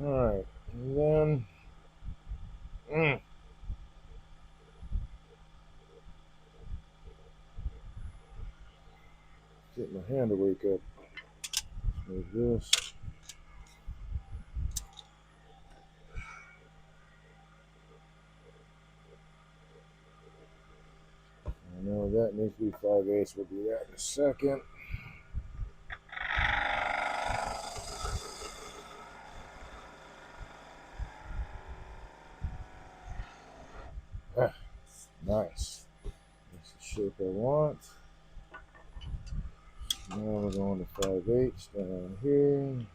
All right, and then get my hand to wake up. Move this. I know that needs to be 5/8. We'll do that in a second. Ah, nice. That's the shape I want. Now we're going to 5/8 down here.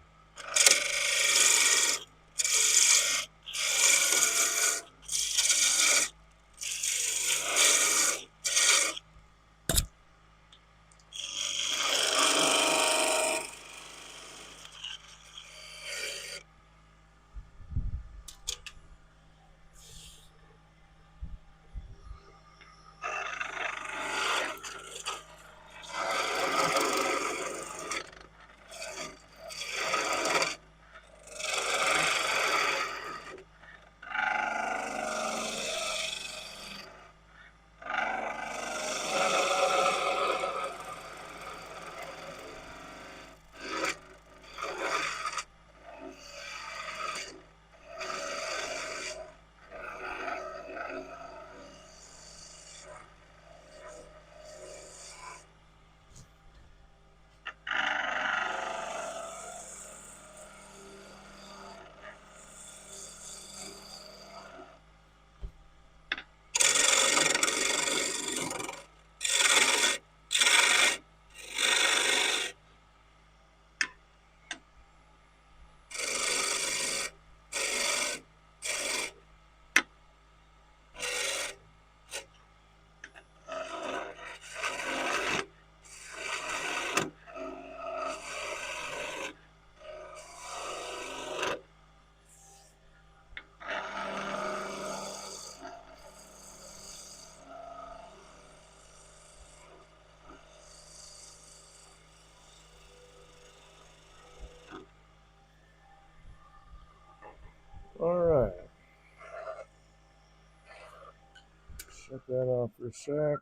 shut that off for a sec.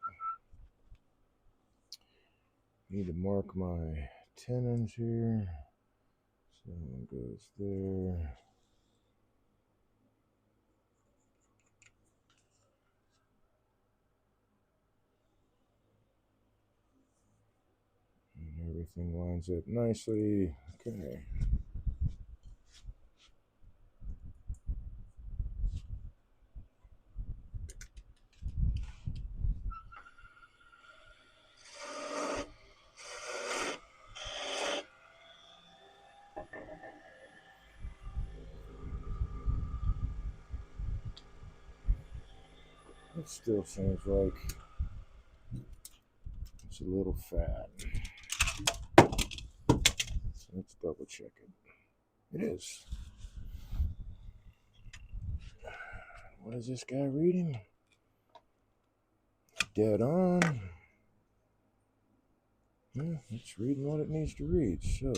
Need to mark my tenons here. So one goes there. And everything lines up nicely. Okay. It still seems like it's a little fat. So let's double check it. It is. What is this guy reading? Dead on. Yeah, it's reading what it needs to read. So,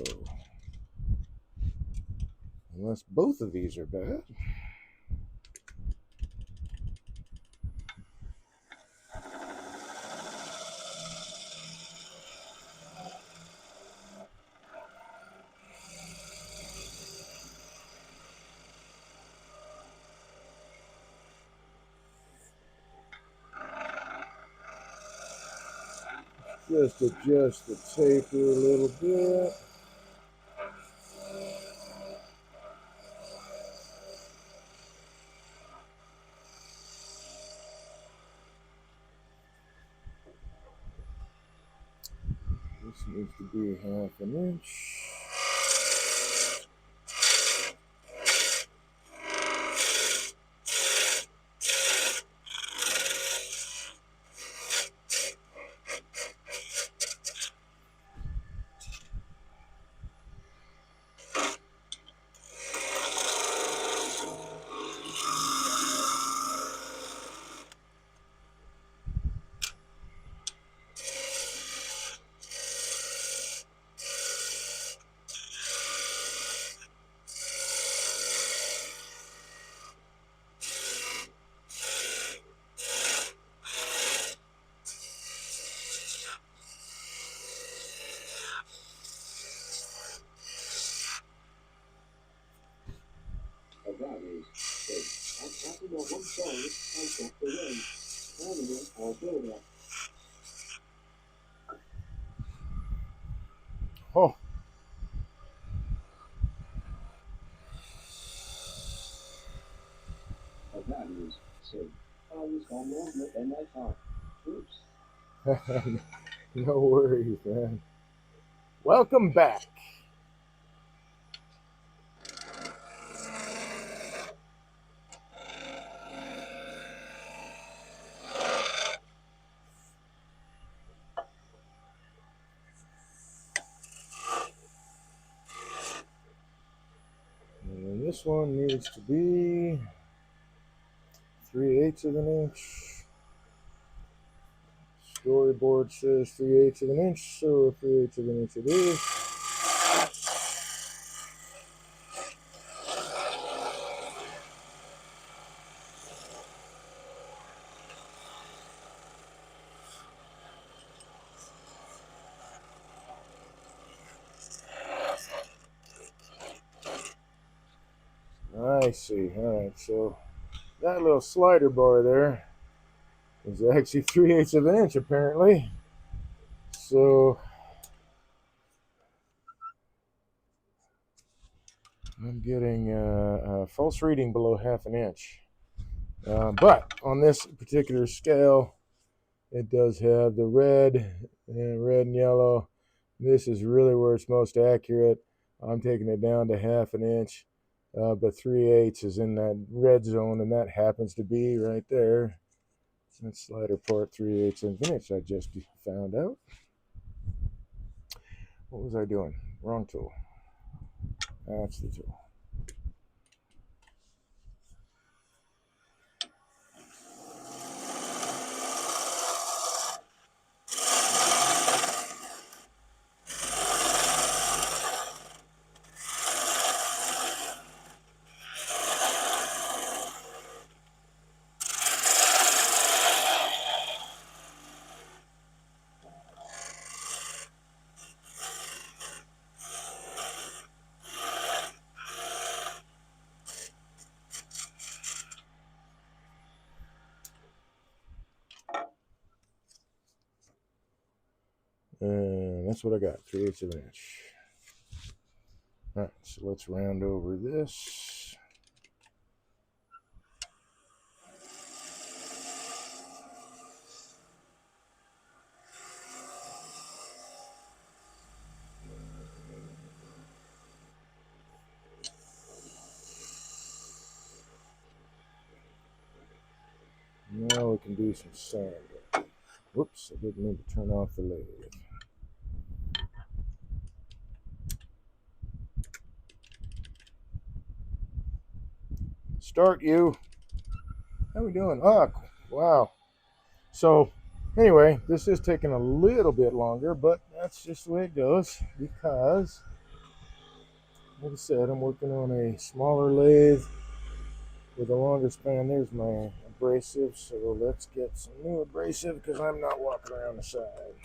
unless both of these are bad. Just adjust the tape here a little bit. This needs to be 1/2 inch. That is, I Captain of one song, I got the way. Animal, I'll build up. Oh, That is, I was gone longer than I thought. Oops. no worries, man. Welcome back. And this one needs to be 3/8 of an inch. Storyboard says 3/8 of an inch, so 3/8 of an inch it is. I see. All right, so that little slider bar there is actually 3/8 of an inch, apparently. So I'm getting a false reading below 1/2 inch. But on this particular scale, it does have the red and yellow. This is really where it's most accurate. I'm taking it down to 1/2 inch, but 3/8 is in that red zone, and that happens to be right there. That slider part 3/8 of an inch. I just found out. What was I doing? Wrong tool. That's the tool. And that's what I got, 3/8 of an inch. All right, so let's round over this. Now we can do some sanding. Whoops, I didn't mean to turn off the lathe. Start you. How we doing? Ah, wow. So anyway, this is taking a little bit longer, but that's just the way it goes because, like I said, I'm working on a smaller lathe with a longer span. There's my abrasive, so let's get some new abrasive because I'm not walking around the side.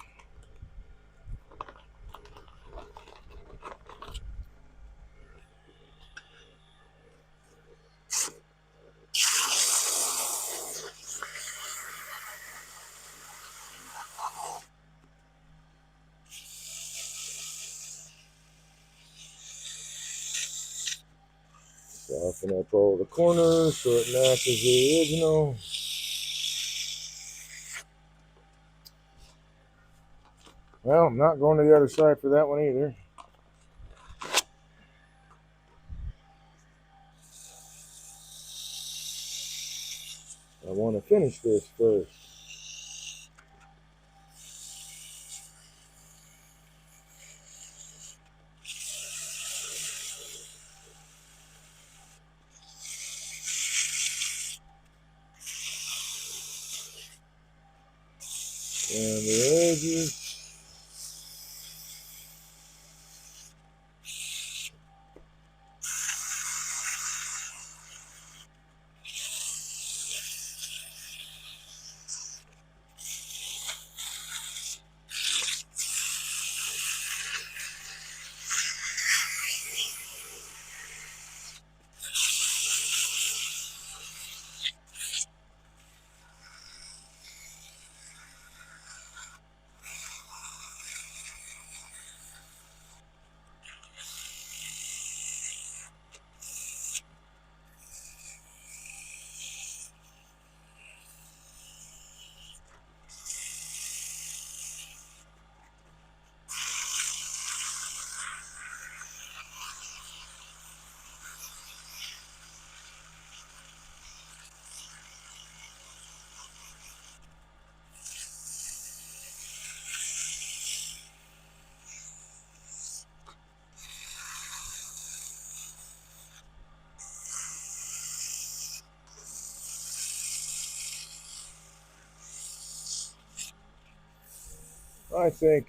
Soften up all the corners so it matches the original. Well, I'm not going to the other side for that one either. I want to finish this first. And the edges. I think,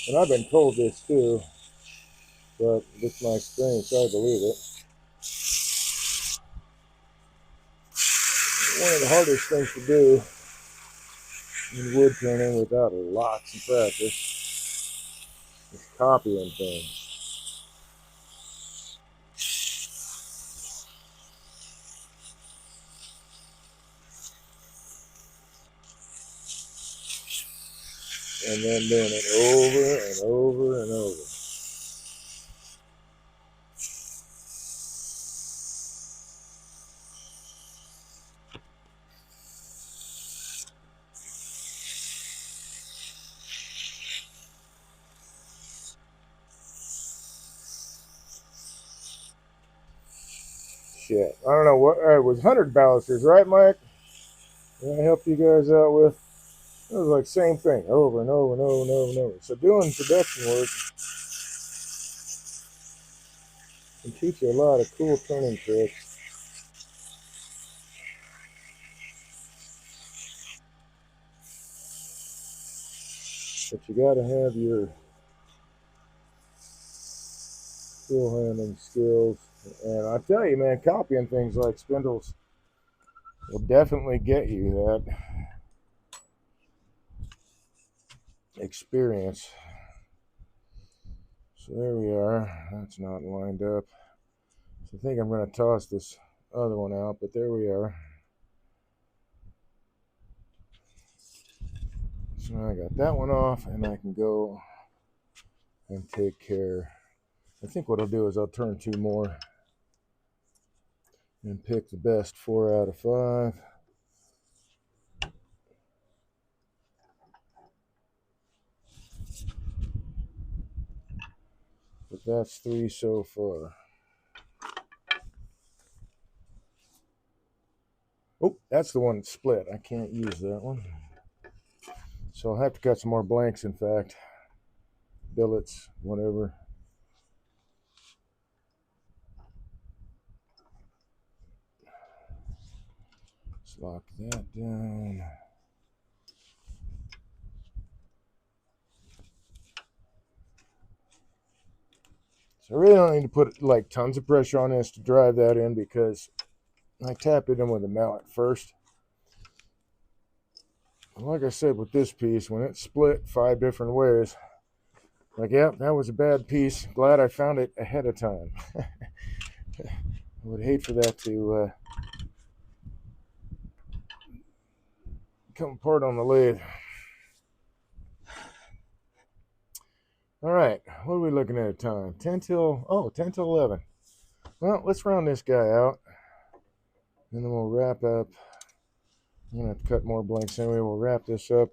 and I've been told this too, but with my experience, I believe it. One of the hardest things to do in wood turning without lots of practice is copying things. And then doing it over and over and over. Shit. I don't know what it was 100 balusters, right, Mike? That I helped you guys out with. It was like same thing over and over and over and over and over. So doing production work can teach you a lot of cool turning tricks. But you got to have your tool handling skills. And I tell you, man, copying things like spindles will definitely get you that experience. So there we are. That's not lined up. So I think I'm going to toss this other one out, but there we are. I got that one off, and I can go and take care. I think what I'll do is I'll turn 2 more and pick the best 4 out of 5. But that's 3 so far. Oh, that's the one that split. I can't use that one. So I'll have to cut some more blanks, in fact. Billets, whatever. Let's lock that down. So I really don't need to put like tons of pressure on this to drive that in, because I tapped it in with a mallet first. And like I said with this piece, when it split 5 different ways, like, yeah, that was a bad piece. Glad I found it ahead of time. I would hate for that to come apart on the lathe. All right, what are we looking at time? 10 till 11. Well, let's round this guy out, and then we'll wrap up. I'm gonna have to cut more blanks anyway. We'll wrap this up.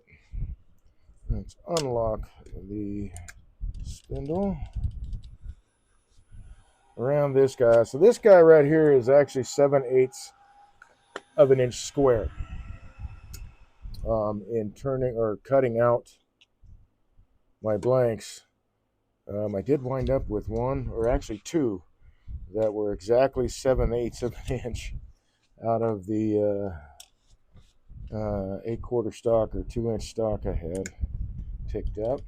Let's unlock the spindle around this guy. So this guy right here is actually 7/8 of an inch square. In turning or cutting out my blanks, I did wind up with one, or actually 2, that were exactly 7/8 of an inch out of the 8/4 stock or 2-inch stock I had picked up.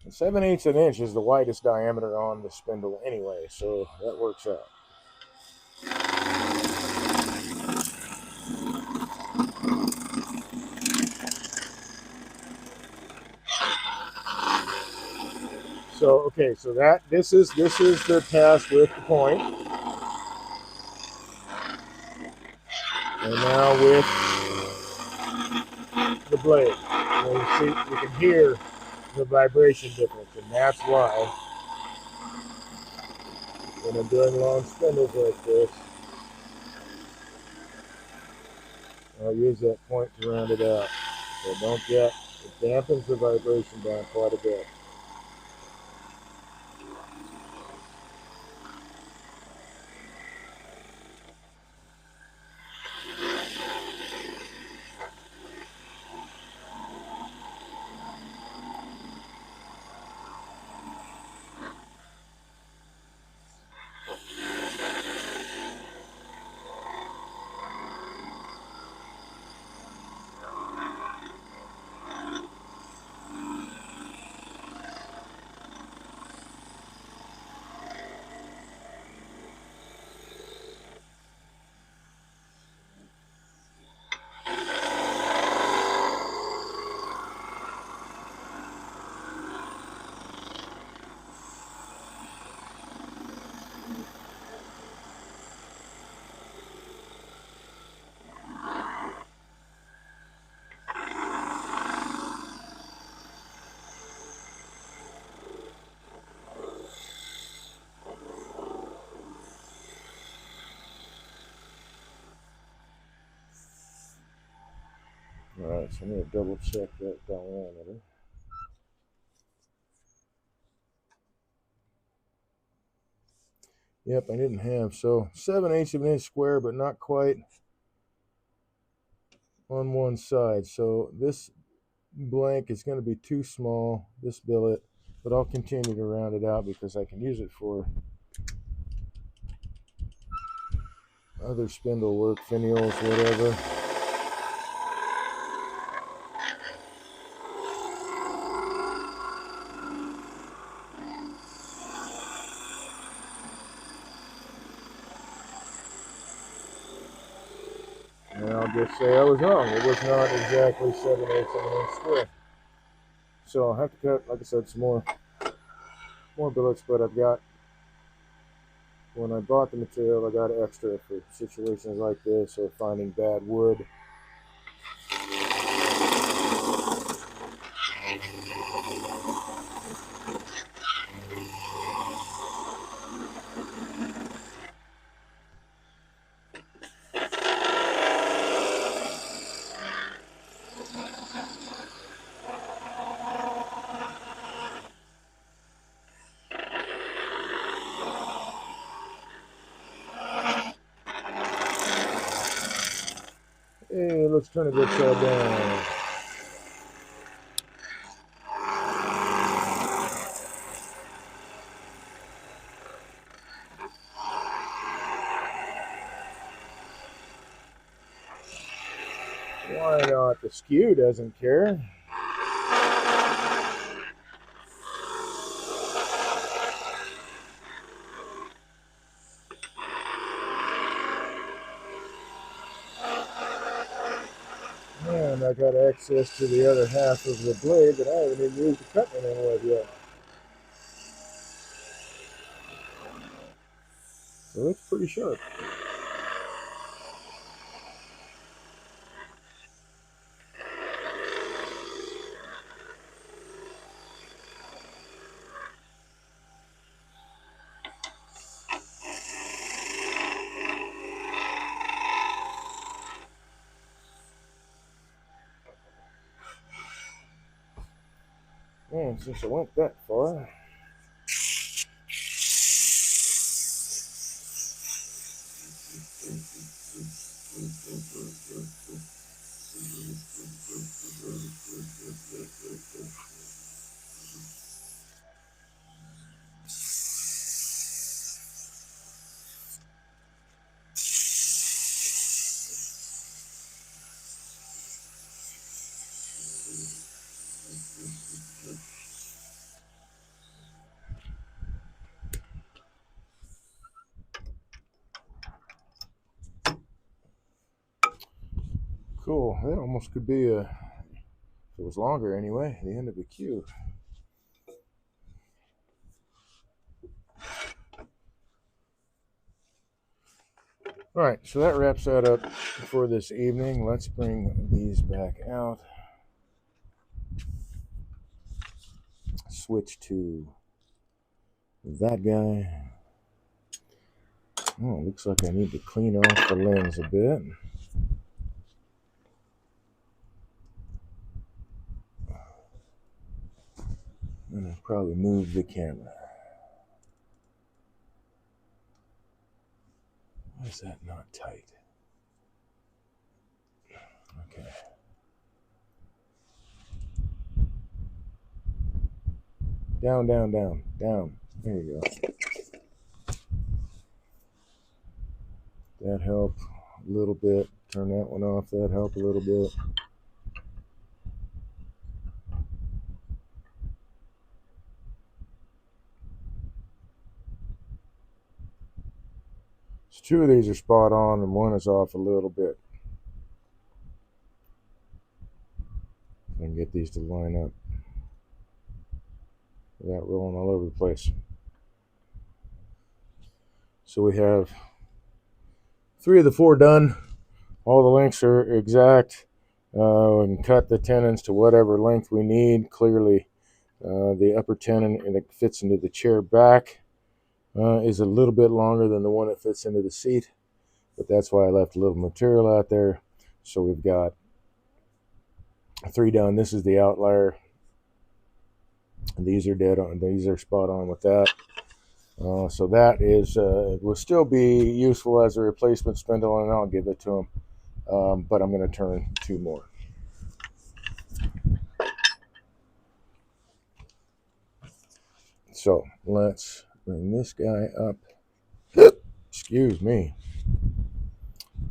And 7/8 of an inch is the widest diameter on the spindle anyway, so that works out. So okay, so this is the pass with the point, and now with the blade. And you can hear the vibration difference, and that's why when I'm doing long spindles like this, I'll use that point to round it out. So don't get, it dampens the vibration down quite a bit. Alright, so I'm going to double check that diameter. Yep, I didn't have, so 7/8 of an inch square, but not quite on one side. So this blank is going to be too small, this billet, but I'll continue to round it out because I can use it for other spindle work, finials, whatever. And I'll just say I was wrong. It was not exactly 7/8 of an inch square. So I'll have to cut, like I said, some more billets, but I've got, when I bought the material, I got extra for situations like this or finding bad wood. Hey, let's turn it upside down. Why not? The skew doesn't care. And I got access to the other half of the blade that I haven't even used to cut anything with yet. So it's pretty sharp. And since I went that far, cool. That almost could be if it was longer anyway, the end of the cue. All right, so that wraps that up for this evening. Let's bring these back out. Switch to that guy. Oh, looks like I need to clean off the lens a bit. And I'll probably move the camera. Why is that not tight? Okay. Down, down, down, down. There you go. That helped a little bit. Turn that one off. That helped a little bit. So two of these are spot on and one is off a little bit. I can get these to line up without rolling all over the place. So we have 3 of the 4 done. All the lengths are exact. We can cut the tenons to whatever length we need. Clearly, the upper tenon that fits into the chair back is a little bit longer than the one that fits into the seat, but that's why I left a little material out there. So we've got 3 done. This is the outlier. These are dead on. These are spot on with that. So that is will still be useful as a replacement spindle, and I'll give it to them. But I'm going to turn 2 more. So let's bring this guy up. Excuse me.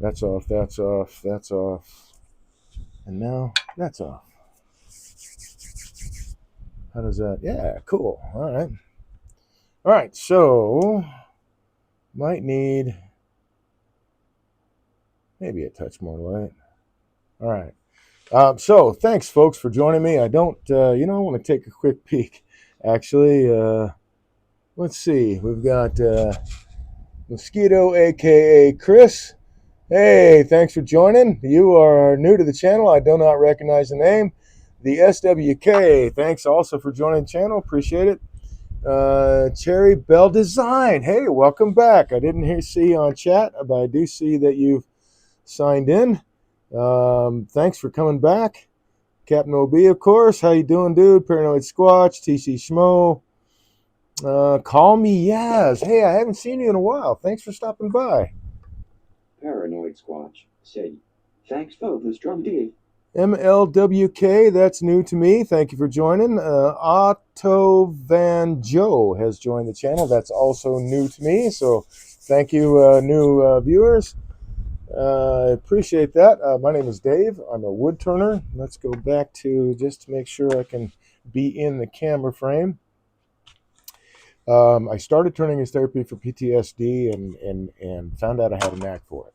That's off, that's off, that's off. And now that's off. How does that? Yeah, cool. All right. All right, so might need maybe a touch more light. All right. So thanks, folks, for joining me. I don't, I want to take a quick peek. Actually, let's see. We've got Mosquito, aka Chris. Hey, thanks for joining. You are new to the channel. I do not recognize the name. The SWK. Thanks also for joining the channel. Appreciate it. Cherry Bell Design. Hey, welcome back. I didn't see you on chat, but I do see that you've signed in. Thanks for coming back. Captain OB, of course. How you doing, dude? Paranoid Squatch, TC Schmo. Call me Yaz. Hey, I haven't seen you in a while. Thanks for stopping by. Paranoid Squatch said, Thanks for this drum dig. MLWK, that's new to me. Thank you for joining. Otto Van Joe has joined the channel. That's also new to me. So thank you, new viewers. I appreciate that. My name is Dave. I'm a wood turner. Let's go back to just to make sure I can be in the camera frame. I started turning as therapy for PTSD and found out I had a knack for it.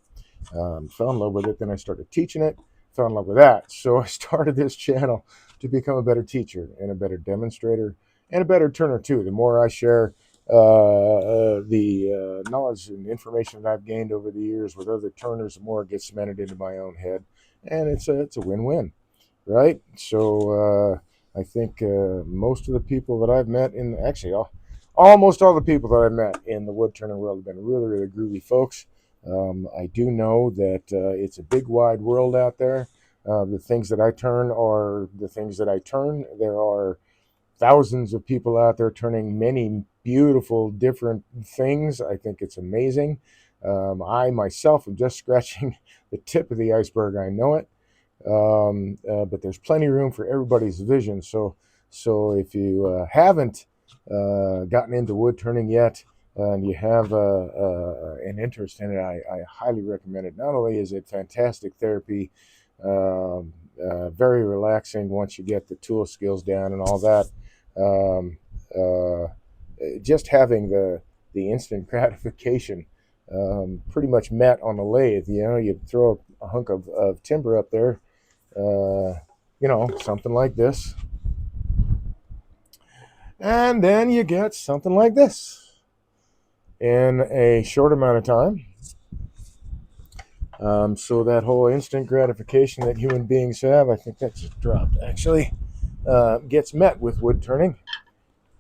Fell in love with it. Then I started teaching it. Fell in love with that. So I started this channel to become a better teacher and a better demonstrator and a better turner too. The more I share the knowledge and information that I've gained over the years with other turners, the more it gets cemented into my own head, and it's a win-win, right? So I think most of the people that I've met in actually almost all the people that I've met in the wood turning world have been really, really groovy folks. I do know that it's a big, wide world out there. The things that I turn are the things that I turn. There are thousands of people out there turning many beautiful, different things. I think it's amazing. I myself am just scratching the tip of the iceberg. I know it, but there's plenty of room for everybody's vision. So if you haven't gotten into wood turning yet, and you have an interest in it, I highly recommend it. Not only is it fantastic therapy, very relaxing once you get the tool skills down and all that. Um, uh, just having the instant gratification pretty much met on the lathe. You know, you throw a hunk of timber up there, something like this, and then you get something like this in a short amount of time. So that whole instant gratification that human beings have, I think that just dropped actually, gets met with wood turning.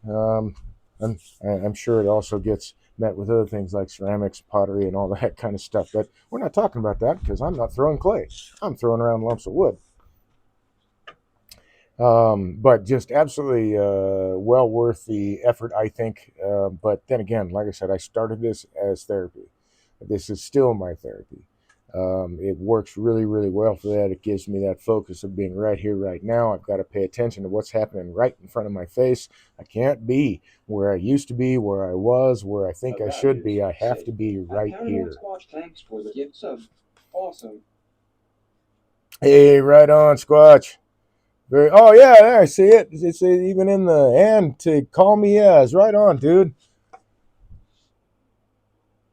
Um, I'm sure it also gets met with other things like ceramics, pottery, and all that kind of stuff. But we're not talking about that because I'm not throwing clay. I'm throwing around lumps of wood. But just absolutely well worth the effort, I think. But then again, like I said, I started this as therapy. This is still my therapy. It works really, really well for that. It gives me that focus of being right here, right now. I've got to pay attention to what's happening right in front of my face. I can't be where I used to be, where I was, where I think I should be. I have to be right here. Squatch, thanks for the gift sub. Awesome. Hey, right on, Squatch. Very. Oh yeah, there I see it. It's even in the and to call me as. Right on, dude.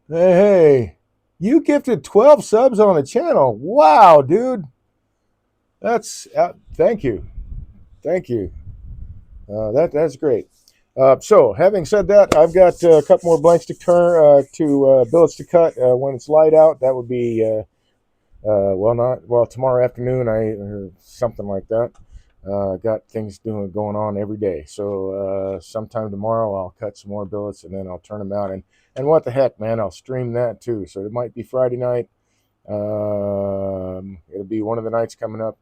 Hey, you gifted 12 subs on the channel. Wow, dude. That's thank you, thank you. That's great. So, having said that, I've got a couple more blanks to turn billets to cut when it's light out. That would be not well tomorrow afternoon. Or something like that. Got things going on every day. So sometime tomorrow I'll cut some more billets and then I'll turn them out. And what the heck, man, I'll stream that too. So it might be Friday night. It'll be one of the nights coming up.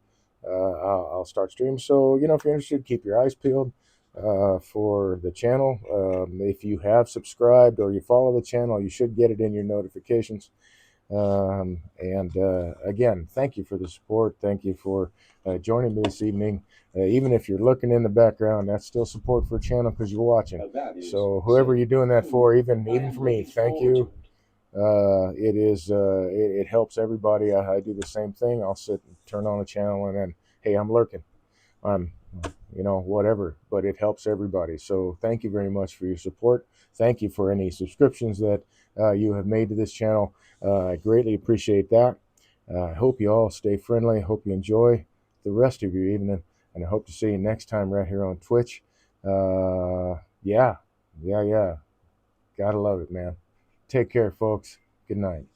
I'll start streaming. So if you're interested, keep your eyes peeled for the channel. If you have subscribed or you follow the channel, you should get it in your notifications. And again, thank you for the support. Thank you for joining me this evening. Even if you're looking in the background, that's still support for the channel because you're watching. So whoever you're doing that for, even for me, thank you. It helps everybody. I do the same thing. I'll sit and turn on the channel and then, hey, I'm lurking. I'm whatever, but it helps everybody. So thank you very much for your support. Thank you for any subscriptions that you have made to this channel. I greatly appreciate that. I hope you all stay friendly. I hope you enjoy the rest of your evening, and I hope to see you next time right here on Twitch. Yeah. Gotta love it, man. Take care, folks. Good night.